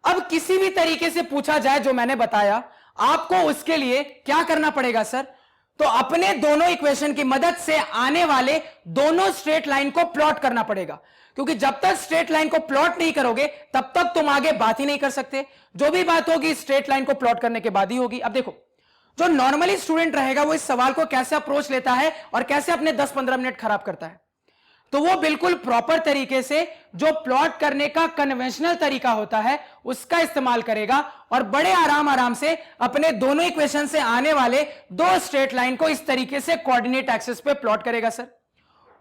अब किसी भी तरीके से पूछा जाए जो मैंने बताया, आपको उसके लिए क्या करना पड़ेगा सर? तो अपने दोनों इक्वेशन की मदद से आने वाले दोनों स्ट्रेट लाइन को प्लॉट करना पड़ेगा, क्योंकि जब तक स्ट्रेट लाइन को प्लॉट नहीं करोगे तब तक तुम आगे बात ही नहीं कर सकते। जो भी बात होगी स्ट्रेट लाइन को प्लॉट करने के बाद ही होगी। अब देखो, जो नॉर्मली स्टूडेंट रहेगा वो इस सवाल को कैसे अप्रोच लेता है और कैसे अपने 10-15 मिनट खराब करता है, तो वो बिल्कुल प्रॉपर तरीके से जो प्लॉट करने का कन्वेंशनल तरीका होता है उसका इस्तेमाल करेगा और बड़े आराम से अपने दोनों इक्वेशन से आने वाले दो स्ट्रेट लाइन को इस तरीके से कोऑर्डिनेट एक्सिस पे प्लॉट करेगा सर।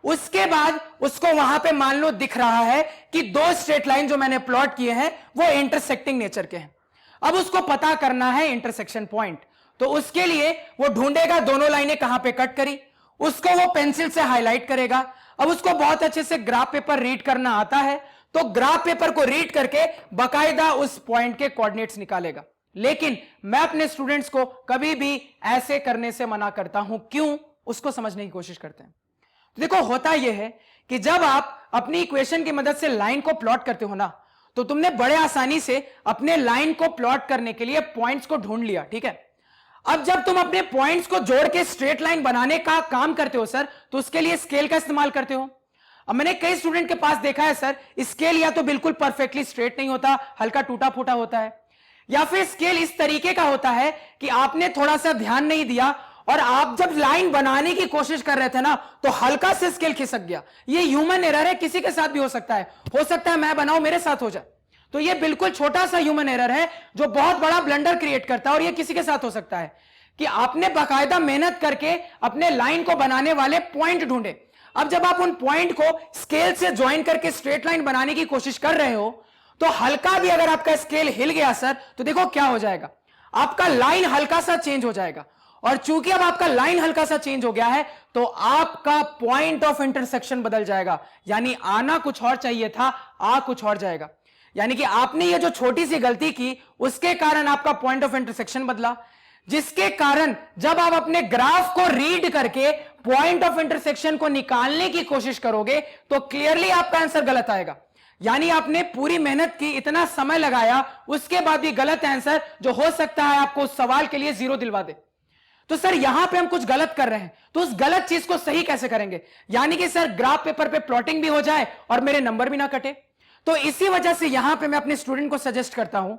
उसके बाद उसको वहां पे मान लो दिख रहा है कि दो स्ट्रेट लाइन जो मैंने प्लॉट किए हैं वो इंटरसेक्टिंग नेचर के हैं। अब उसको पता करना है इंटरसेक्शन पॉइंट, तो उसके लिए वो ढूंढेगा दोनों लाइनें कहां पे कट करी, उसको वो पेंसिल से हाईलाइट करेगा। अब उसको बहुत अच्छे से ग्राफ पेपर रीड करना आता है, तो ग्राफ पेपर को रीड करके बकायदा उस पॉइंट के कोऑर्डिनेट्स निकालेगा। लेकिन मैं अपने स्टूडेंट्स को कभी भी ऐसे करने से मना करता हूं। क्यों? उसको समझने की कोशिश करते हैं। तो देखो, होता यह है कि जब आप अपनी इक्वेशन की मदद से लाइन को प्लॉट करते हो ना, तो तुमने बड़े आसानी से अपने लाइन को प्लॉट करने के लिए पॉइंट्स को ढूंढ लिया, ठीक है। अब जब तुम अपने पॉइंट्स को जोड़ के स्ट्रेट लाइन बनाने का काम करते हो सर, तो उसके लिए स्केल का इस्तेमाल करते हो। अब मैंने कई स्टूडेंट के पास देखा है सर, स्केल या तो बिल्कुल परफेक्टली स्ट्रेट नहीं होता, हल्का टूटा फूटा होता है, या फिर स्केल इस तरीके का होता है कि आपने थोड़ा सा ध्यान नहीं दिया और आप जब लाइन बनाने की कोशिश कर रहे थे ना, तो हल्का से स्केल खिसक गया। ये ह्यूमन एरर है, किसी के साथ भी हो सकता है मैं बनाऊं मेरे साथ हो जाए। तो ये बिल्कुल छोटा सा ह्यूमन एरर है जो बहुत बड़ा ब्लंडर क्रिएट करता है, और ये किसी के साथ हो सकता है कि आपने बाकायदा मेहनत करके अपने लाइन को बनाने वाले पॉइंट ढूंढे। अब जब आप उन पॉइंट को स्केल से ज्वाइन करके स्ट्रेट लाइन बनाने की कोशिश कर रहे हो, तो हल्का भी अगर आपका स्केल हिल गया सर, तो देखो क्या हो जाएगा, आपका लाइन हल्का सा चेंज हो जाएगा। और चूंकि अब आपका लाइन हल्का सा चेंज हो गया है, तो आपका पॉइंट ऑफ इंटरसेक्शन बदल जाएगा। यानी आना कुछ और चाहिए था, आ कुछ और जाएगा। यानी कि आपने ये जो छोटी सी गलती की, उसके कारण आपका पॉइंट ऑफ इंटरसेक्शन बदला, जिसके कारण जब आप अपने ग्राफ को रीड करके पॉइंट ऑफ इंटरसेक्शन को निकालने की कोशिश करोगे, तो क्लियरली आपका आंसर गलत आएगा। यानी आपने पूरी मेहनत की, इतना समय लगाया, उसके बाद भी गलत आंसर, जो हो सकता है आपको उस सवाल के लिए 0 दिलवा दे। तो सर यहां पे हम कुछ गलत कर रहे हैं, तो उस गलत चीज को सही कैसे करेंगे? यानी कि सर ग्राफ पेपर पे प्लॉटिंग भी हो जाए और मेरे नंबर भी ना कटे। तो इसी वजह से यहां पे मैं अपने स्टूडेंट को सजेस्ट करता हूं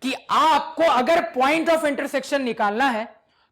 कि आपको अगर पॉइंट ऑफ इंटरसेक्शन निकालना है,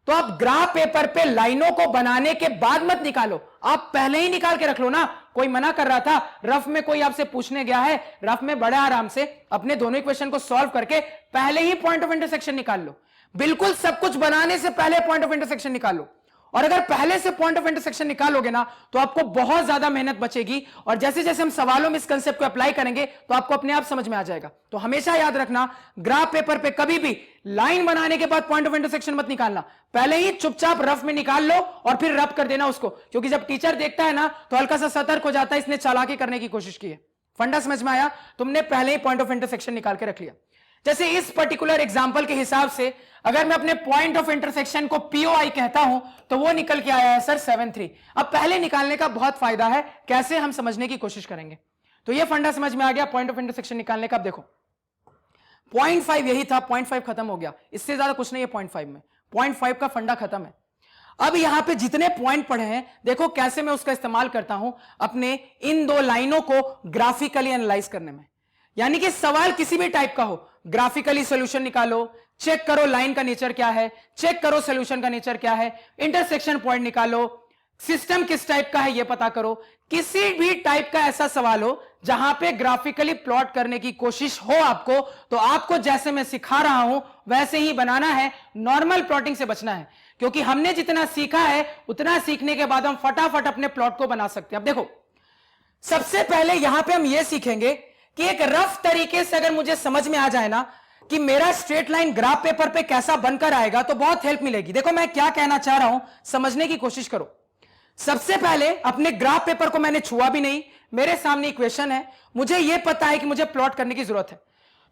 तो आप ग्राफ पेपर पे लाइनों को बनाने के बाद मत निकालो, आप पहले ही निकाल के रख लो ना। कोई मना कर रहा था, रफ में कोई आपसे पूछने गया है, रफ में बड़े आराम से अपने दोनों इक्वेशन को सॉल्व करके पहले ही पॉइंट ऑफ इंटरसेक्शन निकाल लो। बिल्कुल सब कुछ बनाने से पहले पॉइंट ऑफ इंटरसेक्शन निकालो। और अगर पहले से पॉइंट ऑफ इंटरसेक्शन निकालोगे ना, तो आपको बहुत ज्यादा मेहनत बचेगी, और जैसे जैसे हम सवालों में इस कंसेप्ट को अप्लाई करेंगे तो आपको अपने आप समझ में आ जाएगा। तो हमेशा याद रखना, ग्राफ पेपर पे कभी भी लाइन बनाने के बाद पॉइंट ऑफ इंटरसेक्शन मत निकालना, पहले ही चुपचाप रफ में निकाल लो और फिर रब कर देना उसको, क्योंकि जब टीचर देखता है ना, तो हल्का सा सतर्क हो जाता है, इसने चालाकी करने की कोशिश की है। फंडा समझ में आया? तुमने पहले ही पॉइंट ऑफ इंटरसेक्शन निकाल के रख लिया। जैसे इस पर्टिकुलर एग्जांपल के हिसाब से अगर मैं अपने पॉइंट ऑफ इंटरसेक्शन को पीओआई कहता हूं, तो वो निकल के आया है सर 7-3। अब पहले निकालने का बहुत फायदा है, कैसे हम समझने की कोशिश करेंगे। तो ये फंडा समझ में आ गया पॉइंट ऑफ इंटरसेक्शन निकालने का। अब देखो 0.5 यही था, 0.5 खत्म हो गया, इससे ज्यादा कुछ नहीं है 0.5 में। 0.5 का फंडा खत्म है। अब यहां पे जितने पॉइंट पढ़े हैं, देखो कैसे मैं उसका इस्तेमाल करता हूं अपने इन दो लाइनों को ग्राफिकली एनालाइज करने में। यानी कि सवाल किसी भी टाइप का हो, ग्राफिकली सॉल्यूशन निकालो, चेक करो लाइन का नेचर क्या है, चेक करो सॉल्यूशन का नेचर क्या है, इंटरसेक्शन पॉइंट निकालो, सिस्टम किस टाइप का है ये पता करो। किसी भी टाइप का ऐसा सवाल हो जहां पे ग्राफिकली प्लॉट करने की कोशिश हो आपको, तो आपको जैसे मैं सिखा रहा हूं वैसे ही बनाना है, नॉर्मल प्लॉटिंग से बचना है। क्योंकि हमने जितना सीखा है उतना सीखने के बाद हम फटाफट अपने प्लॉट को बना सकते हैं। अब देखो, सबसे पहले यहां पे हम ये सीखेंगे कि एक रफ तरीके से अगर मुझे समझ में आ जाए ना कि मेरा स्ट्रेट लाइन ग्राफ पेपर पे कैसा बनकर आएगा, तो बहुत हेल्प मिलेगी। देखो मैं क्या कहना चाह रहा हूं, समझने की कोशिश करो। सबसे पहले अपने ग्राफ पेपर को मैंने छुआ भी नहीं, मेरे सामने इक्वेशन है, मुझे यह पता है कि मुझे प्लॉट करने की जरूरत है।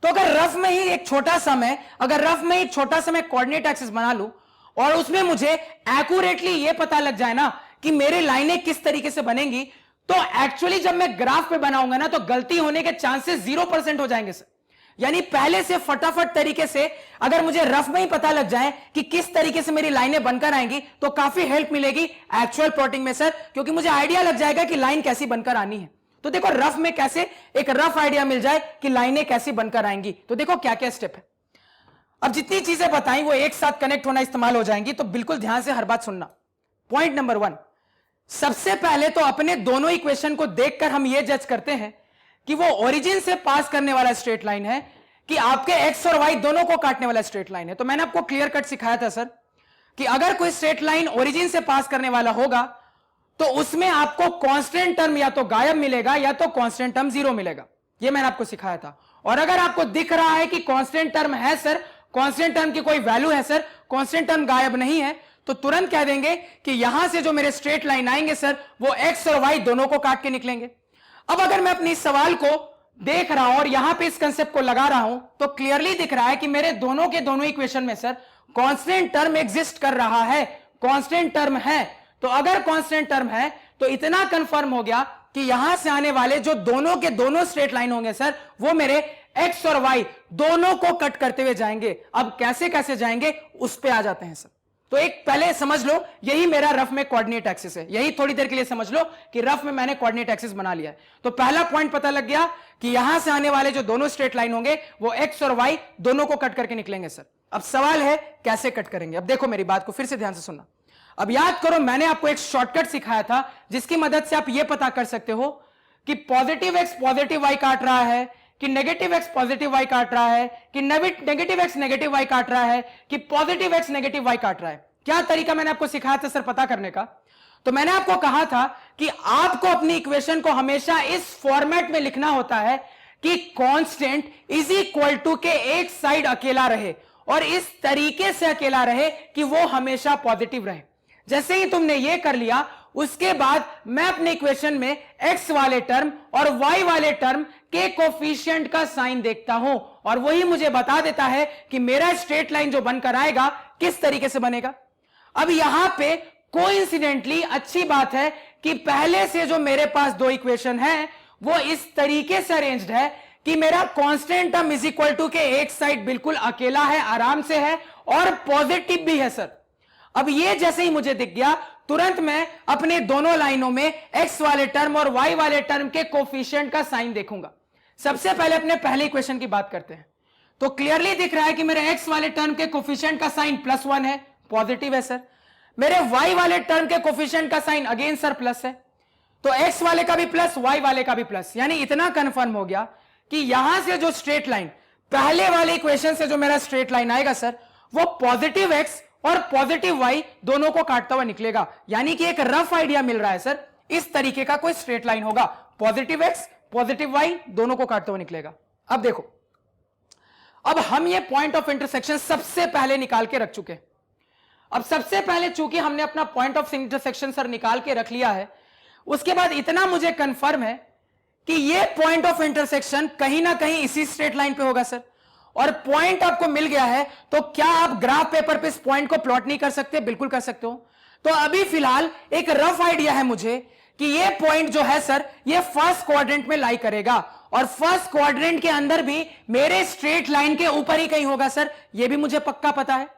तो अगर रफ में ही एक छोटा सा मैं कोऑर्डिनेट एक्सिस बना लूं और उसमें मुझे एक्यूरेटली यह पता लग जाए ना कि मेरी लाइनें किस तरीके से बनेंगी, तो एक्चुअली जब मैं ग्राफ पे बनाऊंगा ना तो गलती होने के चांसेस 0% हो जाएंगे सर। यानी पहले से फटाफट तरीके से अगर मुझे रफ में ही पता लग जाए कि किस तरीके से मेरी लाइनें बनकर आएंगी तो काफी हेल्प मिलेगी एक्चुअल प्लॉटिंग में सर, क्योंकि मुझे आइडिया लग जाएगा कि लाइन कैसी बनकर आनी है। तो देखो रफ में कैसे एक रफ आइडिया मिल जाए कि लाइनें कैसी बनकर आएंगी, तो देखो क्या क्या स्टेप है। अब जितनी चीजें बताई वो एक साथ कनेक्ट होना इस्तेमाल हो जाएंगी, तो बिल्कुल ध्यान से हर बात सुनना। पॉइंट नंबर 1, सबसे पहले तो अपने दोनों इक्वेशन को देखकर हम ये जज करते हैं कि वो ओरिजिन से पास करने वाला स्ट्रेट लाइन है कि आपके एक्स और वाई दोनों को काटने वाला स्ट्रेट लाइन है। तो मैंने आपको क्लियर कट सिखाया था सर कि अगर कोई स्ट्रेट लाइन ओरिजिन से पास करने वाला होगा तो उसमें आपको कांस्टेंट टर्म या तो गायब मिलेगा या तो कांस्टेंट टर्म 0 मिलेगा। ये मैंने आपको सिखाया था। और अगर आपको दिख रहा है कि कांस्टेंट टर्म है सर, कांस्टेंट टर्म की कोई वैल्यू है सर, कांस्टेंट टर्म गायब नहीं है, तो तुरंत कह देंगे कि यहां से जो मेरे स्ट्रेट लाइन आएंगे सर वो एक्स और वाई दोनों को काट के निकलेंगे। अब अगर मैं अपने इस सवाल को देख रहा हूं और यहां पे इस कंसेप्ट को लगा रहा हूं तो क्लियरली दिख रहा है कि मेरे दोनों के दोनों इक्वेशन में सर कांस्टेंट टर्म एग्जिस्ट कर रहा है, कांस्टेंट टर्म है। तो अगर कांस्टेंट टर्म है तो इतना कंफर्म हो गया कि यहां से आने वाले जो दोनों के दोनों स्ट्रेट लाइन होंगे सर वो मेरे एक्स और वाई दोनों को कट करते हुए जाएंगे। अब कैसे कैसे जाएंगे उस पे आ जाते हैं सर। तो एक पहले समझ लो यही मेरा रफ में कोऑर्डिनेट एक्सिस है, यही थोड़ी देर के लिए समझ लो कि रफ में मैंने कोऑर्डिनेट एक्सिस बना लिया है। तो पहला पॉइंट पता लग गया कि यहां से आने वाले जो दोनों स्ट्रेट लाइन होंगे वो एक्स और वाई दोनों को कट करके निकलेंगे सर। अब सवाल है कैसे कट करेंगे। अब देखो मेरी बात को फिर से ध्यान से सुनना। अब याद करो मैंने आपको एक शॉर्टकट सिखाया था जिसकी मदद से आप यह पता कर सकते हो कि पॉजिटिव एक्स पॉजिटिव वाई काट रहा है, कि नेगेटिव एक्स पॉजिटिव वाई काट रहा है, कि नेगेटिव एक्स नेगेटिव वाई काट रहा है, कि पॉजिटिव एक्स नेगेटिव वाई काट रहा है। क्या तरीका मैंने आपको सिखाया था सर पता करने का? तो मैंने आपको कहा था कि आपको अपनी इक्वेशन को हमेशा इस फॉर्मेट में लिखना होता है कि कांस्टेंट इज इक्वल टू के एक साइड अकेला रहे और इस तरीके से अकेला रहे कि वो हमेशा पॉजिटिव रहे। जैसे ही तुमने ये कर लिया उसके बाद मैं अपने इक्वेशन में x वाले टर्म और y वाले टर्म के कोफिशिएंट का साइन देखता हूं और वही मुझे बता देता है कि मेरा स्ट्रेट लाइन जो बनकर आएगा किस तरीके से बनेगा। अब यहां पे कोइंसिडेंटली अच्छी बात है कि पहले से जो मेरे पास दो इक्वेशन है वो इस तरीके से अरेंज्ड है कि मेरा constant term is equal to के एक साइड बिल्कुल अकेला है, आराम से है और पॉजिटिव भी है सर। अब ये जैसे ही मुझे दिख गया तुरंत मैं अपने दोनों लाइनों में x वाले टर्म और y वाले टर्म के कोफिशिएंट का साइन देखूंगा। सबसे पहले अपने पहले इक्वेशन की बात करते हैं। तो क्लियरली दिख रहा है कि मेरे x वाले टर्म के कोफिशिएंट का साइन +1 है, पॉजिटिव है सर। मेरे y वाले टर्म के कोफिशिएंट का साइन अगेन सर प्लस है। तो x वाले का भी प्लस, y वाले का भी प्लस, यानी इतना कंफर्म हो गया कि यहां से जो स्ट्रेट लाइन पहले वाले इक्वेशन से जो मेरा स्ट्रेट लाइन आएगा सर वो पॉजिटिव x और पॉजिटिव y दोनों को काटता हुआ निकलेगा। यानी कि एक रफ आइडिया मिल रहा है सर इस तरीके का कोई स्ट्रेट लाइन होगा, पॉजिटिव x पॉजिटिव y दोनों को काटता हुआ निकलेगा। अब देखो अब हम ये पॉइंट ऑफ इंटरसेक्शन सबसे पहले निकाल के रख चुके हैं। अब सबसे पहले चूंकि हमने अपना पॉइंट ऑफ इंटरसेक्शन सर निकाल के रख लिया है उसके बाद इतना मुझे कंफर्म है कि ये पॉइंट ऑफ इंटरसेक्शन कहीं ना कहीं इसी स्ट्रेट लाइन पे होगा सर। और पॉइंट आपको मिल गया है तो क्या आप ग्राफ पेपर पे इस पॉइंट को प्लॉट नहीं कर सकते? बिल्कुल कर सकते हो। तो अभी फिलहाल एक रफ आइडिया है मुझे कि ये पॉइंट जो है सर ये फर्स्ट क्वाड्रेंट में लाई करेगा और फर्स्ट क्वाड्रेंट के अंदर भी मेरे स्ट्रेट लाइन के ऊपर ही कहीं होगा सर, ये भी मुझे पक्का पता है।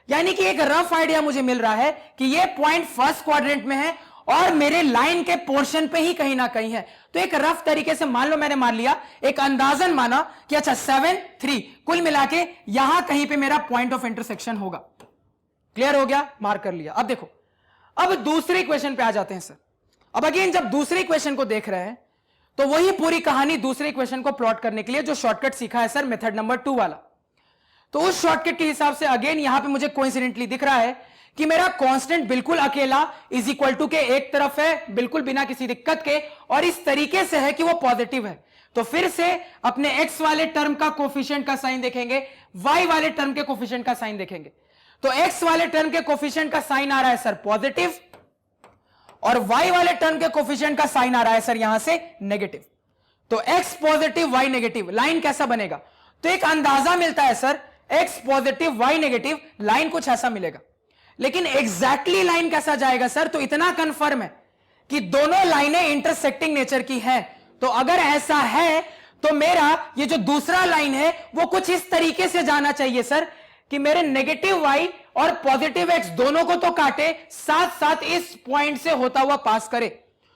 यानी कि एक रफ आइडिया मुझे मिल रहा है कि ये पॉइंट फर्स्ट क्वाड्रेंट में है और मेरे लाइन के पोर्शन पे ही कहीं ना कहीं है। तो एक रफ तरीके से मान लो मैंने मान लिया, एक अंदाजन माना कि अच्छा 7 3 कुल मिला के यहां कहीं पे मेरा पॉइंट ऑफ इंटरसेक्शन होगा। क्लियर हो गया? मार्क कर लिया। अब देखो अब दूसरे इक्वेशन पे आ जाते हैं सर। अब अगेन जब दूसरे इक्वेशन को देख रहे हैं तो वही पूरी कहानी दूसरे इक्वेशन को प्लॉट करने के लिए जो शॉर्टकट सीखा है सर मेथड नंबर 2 वाला, तो उस शॉर्टकट के हिसाब से अगेन यहां पे मुझे कोइंसिडेंटली दिख रहा है कि मेरा कांस्टेंट बिल्कुल अकेला इज इक्वल टू के एक तरफ है बिल्कुल बिना किसी दिक्कत के और इस तरीके से है कि वो पॉजिटिव है। तो फिर से अपने x वाले टर्म का कोफिशिएंट का साइन देखेंगे, y वाले टर्म के कोफिशिएंट का साइन देखेंगे। तो x वाले टर्म के कोफिशिएंट का साइन आ रहा है सर पॉजिटिव और y वाले टर्म के कोफिशिएंट का साइन आ रहा है सर यहां से नेगेटिव। तो x positive y negative, line कैसा बनेगा? तो एक अंदाजा मिलता है sir x positive y negative, line कुछ ऐसा मिलेगा। लेकिन एग्जैक्टली लाइन कैसा जाएगा सर? तो इतना कंफर्म है कि दोनों लाइनें इंटरसेक्टिंग नेचर की हैं। तो अगर ऐसा है तो मेरा ये जो दूसरा लाइन है वो कुछ इस तरीके से जाना चाहिए सर कि मेरे नेगेटिव y और पॉजिटिव x दोनों को तो काटे, साथ साथ इस पॉइंट से होता हुआ पास करे।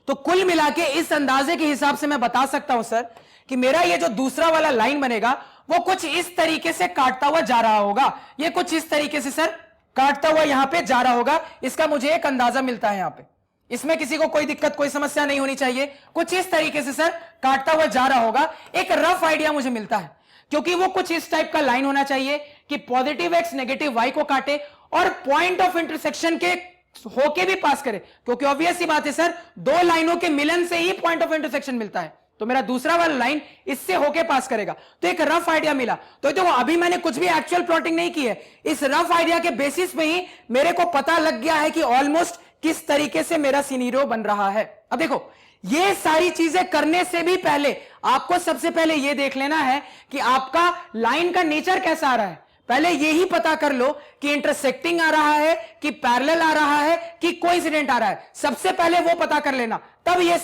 तो कुल मिला के इस अंदाजे के हिसाब से मैं बता सकता हूं सर कि मेरा ये जो दूसरा वाला लाइन बनेगा वो कुछ इस तरीके से काटता हुआ जा रहा होगा। ये कुछ इस तरीके से सर काटता हुआ यहां पे जा रहा होगा। इसका मुझे एक अंदाजा मिलता है यहां पे। इसमें किसी को कोई दिक्कत, कोई समस्या नहीं होनी चाहिए। कुछ इस तरीके से सर काटता हुआ जा रहा होगा। एक रफ आइडिया मुझे मिलता है, क्योंकि वो कुछ इस टाइप का लाइन होना चाहिए कि पॉजिटिव x नेगेटिव y को काटे और पॉइंट ऑफ इंटरसेक्शन के होके भी पास करे, क्योंकि ऑब्वियस सी बात है सर, दो लाइनों के मिलन से ही पॉइंट ऑफ इंटरसेक्शन मिलता है। तो मेरा दूसरा वाला लाइन इससे होके पास करेगा। तो एक रफ आइडिया मिला। तो देखो अभी मैंने कुछ भी एक्चुअल प्लॉटिंग नहीं की है, इस रफ आइडिया के बेसिस पे ही मेरे को पता लग गया है कि ऑलमोस्ट किस तरीके से मेरा सिनेरियो बन रहा है। अब देखो ये सारी चीजें करने से भी पहले आपको सबसे पहले ये देख लेना है कि आपका लाइन का नेचर कैसा आ रहा है। पहले यही पता कर लो कि इंटरसेक्टिंग आ रहा है कि पैरेलल आ रहा है कि कोइंसिडेंट आ रहा है। सबसे पहले वो पता कर लेना, तब ये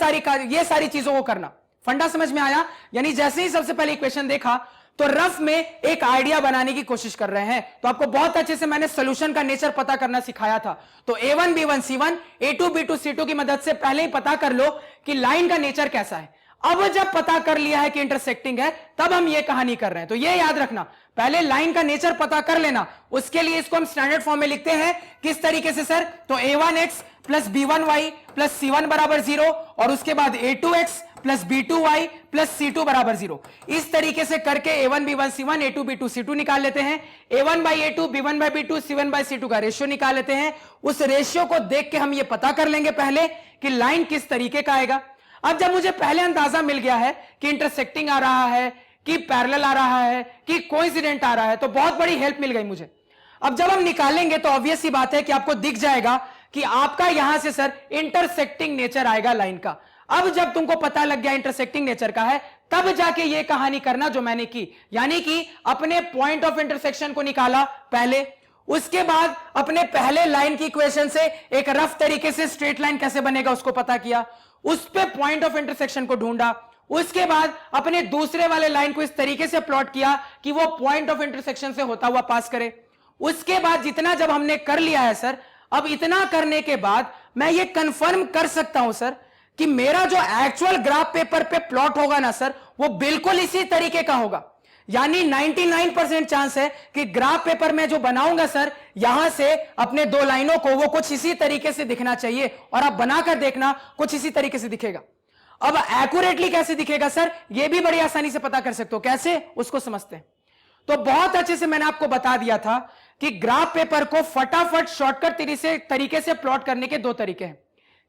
सारी चीजों को करना। फंडा समझ में आया? यानी जैसे ही सबसे पहले इक्वेशन देखा तो रफ में एक आइडिया बनाने की कोशिश कर रहे हैं। तो आपको बहुत अच्छे से मैंने सॉल्यूशन का नेचर पता करना सिखाया था। तो A1 B1 C1 A2 B2 C2 की मदद से पहले ही पता कर लो कि लाइन का नेचर कैसा है। अब जब पता कर लिया है कि इंटरसेक्टिंग है, तब हम ये कहानी कर रहे हैं। तो ये याद रखना, पहले लाइन का नेचर पता कर लेना, उसके लिए इसको हम स्टैंडर्ड फॉर्म में लिखते हैं। किस तरीके से सर? तो A1x plus B1y plus C1 बराबर 0 और उसके बाद A2x plus B2y plus C2 बराबर 0। इस तरीके से करके A1 B1 C1 A2 B2 C2 निकाल लेते हैं। A1 by A2 B1 by B2 C1 by C2 का रेशियो निकाल लेते हैं। उस रेशियो को देख के हम ये पता कर लेंगे पहले कि लाइन किस तरीके का आएगा। अब जब मुझे पहले अंदाजा मिल गया है कि इंटरसेक्टिंग आ रहा है कि पैरेलल आ रहा है कि कोइंसिडेंट आ रहा है, तो बहुत बड़ी हेल्प मिल गई मुझे। अब जब हम निकालेंगे तो ऑब्वियस सी बात है कि आपको दिख जाएगा कि आपका यहां से सर इंटरसेक्टिंग नेचर आएगा लाइन का। अब जब तुमको पता लग गया इंटरसेक्टिंग नेचर का है, तब जाके ये कहानी करना जो मैंने की, यानी कि अपने पॉइंट ऑफ इंटरसेक्शन को निकाला पहले, उसके बाद अपने पहले लाइन की इक्वेशन से एक रफ तरीके से स्ट्रेट लाइन कैसे बनेगा उसको पता किया, उस पे पॉइंट ऑफ इंटरसेक्शन को ढूंढा, उसके बाद अपने दूसरे वाले लाइन को इस तरीके से प्लॉट किया कि वो पॉइंट ऑफ इंटरसेक्शन से होता हुआ पास करे। उसके बाद जितना जब हमने कर लिया है सर, अब इतना करने के बाद मैं ये कंफर्म कर सकता हूं सर कि मेरा जो एक्चुअल ग्राफ पेपर पे प्लॉट होगा ना सर, वो बिल्कुल इसी तरीके का होगा। यानी 99% चांस है कि ग्राफ पेपर में जो बनाऊंगा सर, यहां से अपने दो लाइनों को वो कुछ इसी तरीके से दिखना चाहिए, और आप बनाकर देखना कुछ इसी तरीके से दिखेगा। अब एक्यूरेटली कैसे दिखेगा सर, ये भी बड़ी आसानी से पता कर सकते हो। कैसे, उसको समझते हैं। तो बहुत अच्छे से मैंने आपको बता दिया था कि ग्राफ पेपर को फटाफट शॉर्टकट तरीके से प्लॉट करने के दो तरीके हैं।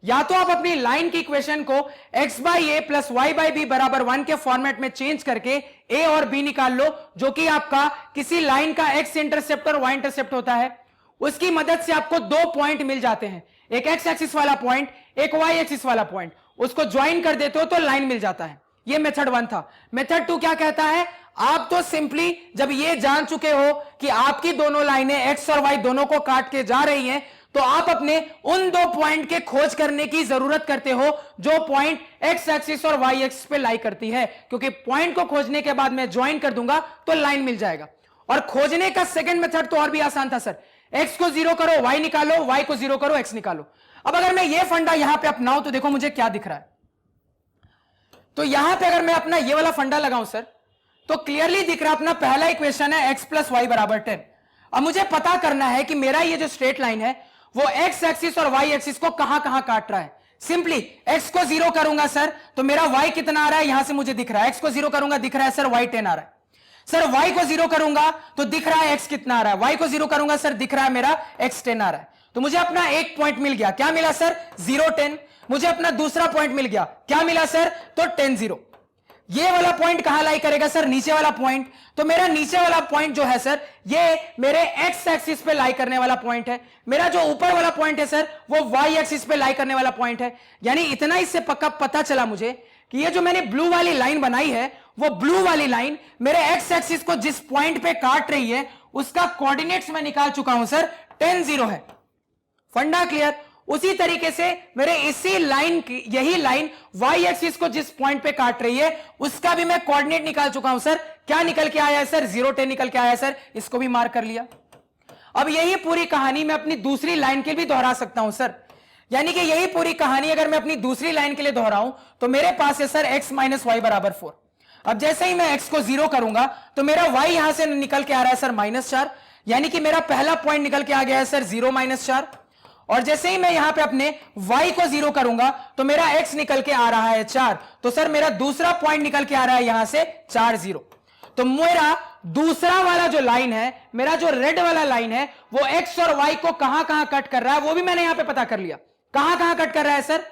या तो आप अपनी लाइन की इक्वेशन को x by A plus Y by B बराबर 1 के फॉर्मेट में चेंज करके a और b निकाल लो, जो कि आपका किसी लाइन का x इंटरसेप्ट और y इंटरसेप्ट होता है। उसकी मदद से आपको दो पॉइंट मिल जाते हैं, एक x एक्सिस वाला पॉइंट, एक y एक्सिस वाला पॉइंट। उसको ज्वाइन कर देते हो तो लाइन मिल जाता है। ये मेथड 1 था। मेथड 2 क्या कहता है? आप तो सिंपली जब ये जान चुके हो कि आपकी दोनों लाइनें x और y दोनों को काट के जा रही हैं, तो आप अपने उन दो पॉइंट के खोज करने की जरूरत करते हो जो पॉइंट x एक्सिस और y एक्सिस पे लाई करती है, क्योंकि पॉइंट को खोजने के बाद मैं ज्वाइन कर दूंगा तो लाइन मिल जाएगा। और खोजने का सेकंड मेथड तो और भी आसान था सर, x को 0 करो y निकालो, y को 0 करो x निकालो। अब अगर मैं ये फंडा यहां पे अपनाऊं तो देखो मुझे क्या दिख रहा है। तो यहां पे अगर मैं अपना ये वाला फंडा लगाऊं सर, तो क्लियरली दिख रहा है अपना पहला इक्वेशन है x प्लस वाई बराबर 10। अब मुझे पता करना है कि मेरा ये जो स्ट्रेट लाइन है वो x एक्सिस और y एक्सिस को कहां कहां काट रहा है। सिंपली x को 0 करूंगा सर तो मेरा y कितना आ रहा है, यहां से मुझे दिख रहा है। x को 0 करूंगा, दिख रहा है सर y 10 आ रहा है। सर y को 0 करूंगा तो दिख रहा है x कितना आ रहा है, y को 0 करूंगा सर दिख रहा है मेरा x 10 आ रहा है। तो मुझे अपना एक पॉइंट मिल गया, क्या मिला सर? 0 10। मुझे अपना दूसरा पॉइंट मिल गया, क्या मिला सर? तो 10 0। ये वाला पॉइंट कहां लाई करेगा सर? नीचे वाला पॉइंट। तो मेरा नीचे वाला पॉइंट जो है सर, ये मेरे x एक्सिस पे लाई करने वाला पॉइंट है। मेरा जो ऊपर वाला पॉइंट है सर, वो y एक्सिस पे लाई करने वाला पॉइंट है। यानी इतना इससे पक्का पता चला मुझे कि ये जो मैंने ब्लू वाली लाइन बनाई है, वो ब्लू वाली लाइन मेरे x एक्सिस को जिस पॉइंट पे काट रही है, उसका कोऑर्डिनेट्स मैं निकाल चुका हूं सर, 10 0 है। फंडा क्लियर। उसी तरीके से मेरे इसी लाइन की, यही लाइन वाई एक्सिस को जिस पॉइंट पे काट रही है उसका भी मैं कोऑर्डिनेट निकाल चुका हूं सर। क्या निकल के आया है सर? 0 10 निकल के आया है सर। इसको भी मार्क कर लिया। अब यही पूरी कहानी मैं अपनी दूसरी लाइन के लिए भी दोहरा सकता हूं सर। यानी कि यही पूरी कहानी अगर मैं अपनी दूसरी लाइन के लिए दोहराऊं तो मेरे पास है सर x माइनस वाई बराबर 4। अब जैसे ही मैं x को 0 करूंगा तो मेरा y यहां से निकल के आ रहा है सर -4, यानी कि मेरा पहला पॉइंट निकल के आ गया है सर 0 -4। और जैसे ही मैं यहां पे अपने y को 0 करूंगा तो मेरा x निकल के आ रहा है 4, तो सर मेरा दूसरा पॉइंट निकल के आ रहा है यहां से 4 0। तो मेरा दूसरा वाला जो लाइन है, मेरा जो रेड वाला लाइन है, वो x और y को कहां कहां कट कर रहा है वो भी मैंने यहां पे पता कर लिया। कहां कहां कट कर रहा है सर?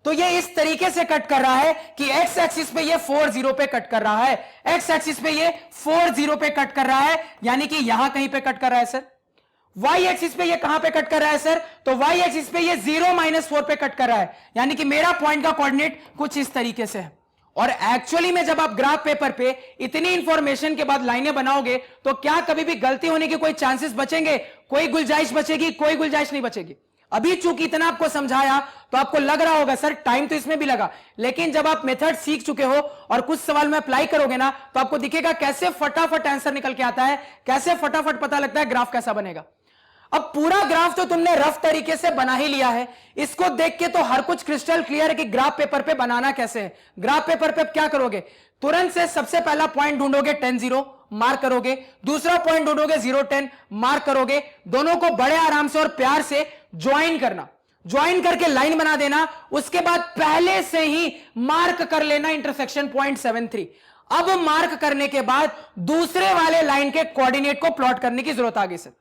तो ये इस तरीके से कट कर रहा है कि x एक्सिस पे ये 4 0 पे कट कर रहा है, x एक्सिस पे ये 4 0 पे कट कर रहा है, यानी कि यहां कहीं पे कट कर रहा है सर। y एक्सिस पे ये कहां पे कट कर रहा है सर? तो y एक्सिस पे ये 0 -4 पे कट कर रहा है, यानी कि मेरा पॉइंट का कोऑर्डिनेट कुछ इस तरीके से है। और एक्चुअली में जब आप ग्राफ पेपर पे इतनी इंफॉर्मेशन के बाद लाइनें बनाओगे तो क्या कभी भी गलती होने के कोई चांसेस बचेंगे? कोई गुंजाइश बचेगी? कोई गुंजाइश नहीं बचेगी। अभी चूंकि इतना आपको समझाया तो आपको लग रहा होगा सर टाइम तो इसमें भी लगा, लेकिन जब आप मेथड सीख चुके हो और कुछ सवाल में अप्लाई करोगे ना तो आपको दिखेगा कैसे फटाफट आंसर निकल के आता है, कैसे फटाफट पता लगता है ग्राफ कैसा बनेगा। अब पूरा ग्राफ तो तुमने रफ तरीके से बना ही लिया है, इसको देख के तो हर कुछ क्रिस्टल क्लियर है कि ग्राफ पेपर पे बनाना कैसे है। ग्राफ पेपर पे क्या करोगे? तुरंत से सबसे पहला पॉइंट ढूंढोगे 10 0 मार्क करोगे, दूसरा पॉइंट ढूंढोगे 0 10 मार्क करोगे, दोनों को बड़े आराम से और प्यार से ज्वाइन करना, ज्वाइन करके लाइन बना देना। उसके बाद पहले से ही मार्क कर लेना इंटरसेक्शन पॉइंट 73। अब मार्क करने के बाद दूसरे वाले लाइन के कोऑर्डिनेट को प्लॉट करने की जरूरत आ गई सर।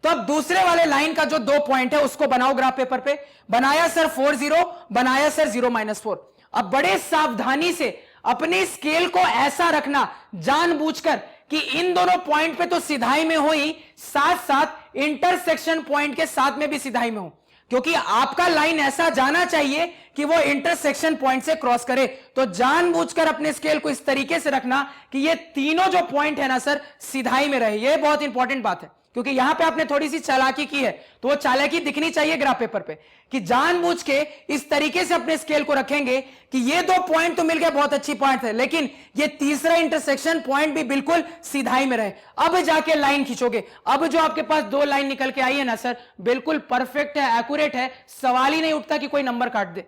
तो अब दूसरे वाले लाइन का जो 2 पॉइंट है उसको बनाओ ग्राफ पेपर पे। बनाया सर 4 0, बनाया सर 0 -4। अब बड़े सावधानी से अपनी स्केल को ऐसा रखना जानबूझकर कि इन दोनों पॉइंट पे तो सिधाई में हो ही, साथ साथ इंटरसेक्शन पॉइंट के साथ में भी सिधाई में हो, क्योंकि आपका लाइन ऐसा जाना चाहिए कि वो इंटरसेक्शन पॉइंट से क्रॉस करे। तो जानबूझकर अपने स्केल को इस तरीके से रखना कि ये तीनों जो पॉइंट है ना सर सिधाई में रहे। ये बहुत इंपॉर्टेंट बात है, क्योंकि यहां पे आपने थोड़ी सी चालाकी की है तो वो चालाकी दिखनी चाहिए ग्राफ पेपर पे कि जानबूझ के इस तरीके से अपने स्केल को रखेंगे कि ये 2 पॉइंट तो मिल गए, बहुत अच्छी पॉइंट है, लेकिन ये तीसरा इंटरसेक्शन पॉइंट भी बिल्कुल सिधाई में रहे। अब जाके लाइन खींचोगे। अब जो आपके पास 2 लाइन निकल के आई है ना सर, बिल्कुल परफेक्ट है, एक्यूरेट है, सवाल ही नहीं उठता कि कोई नंबर काट दे।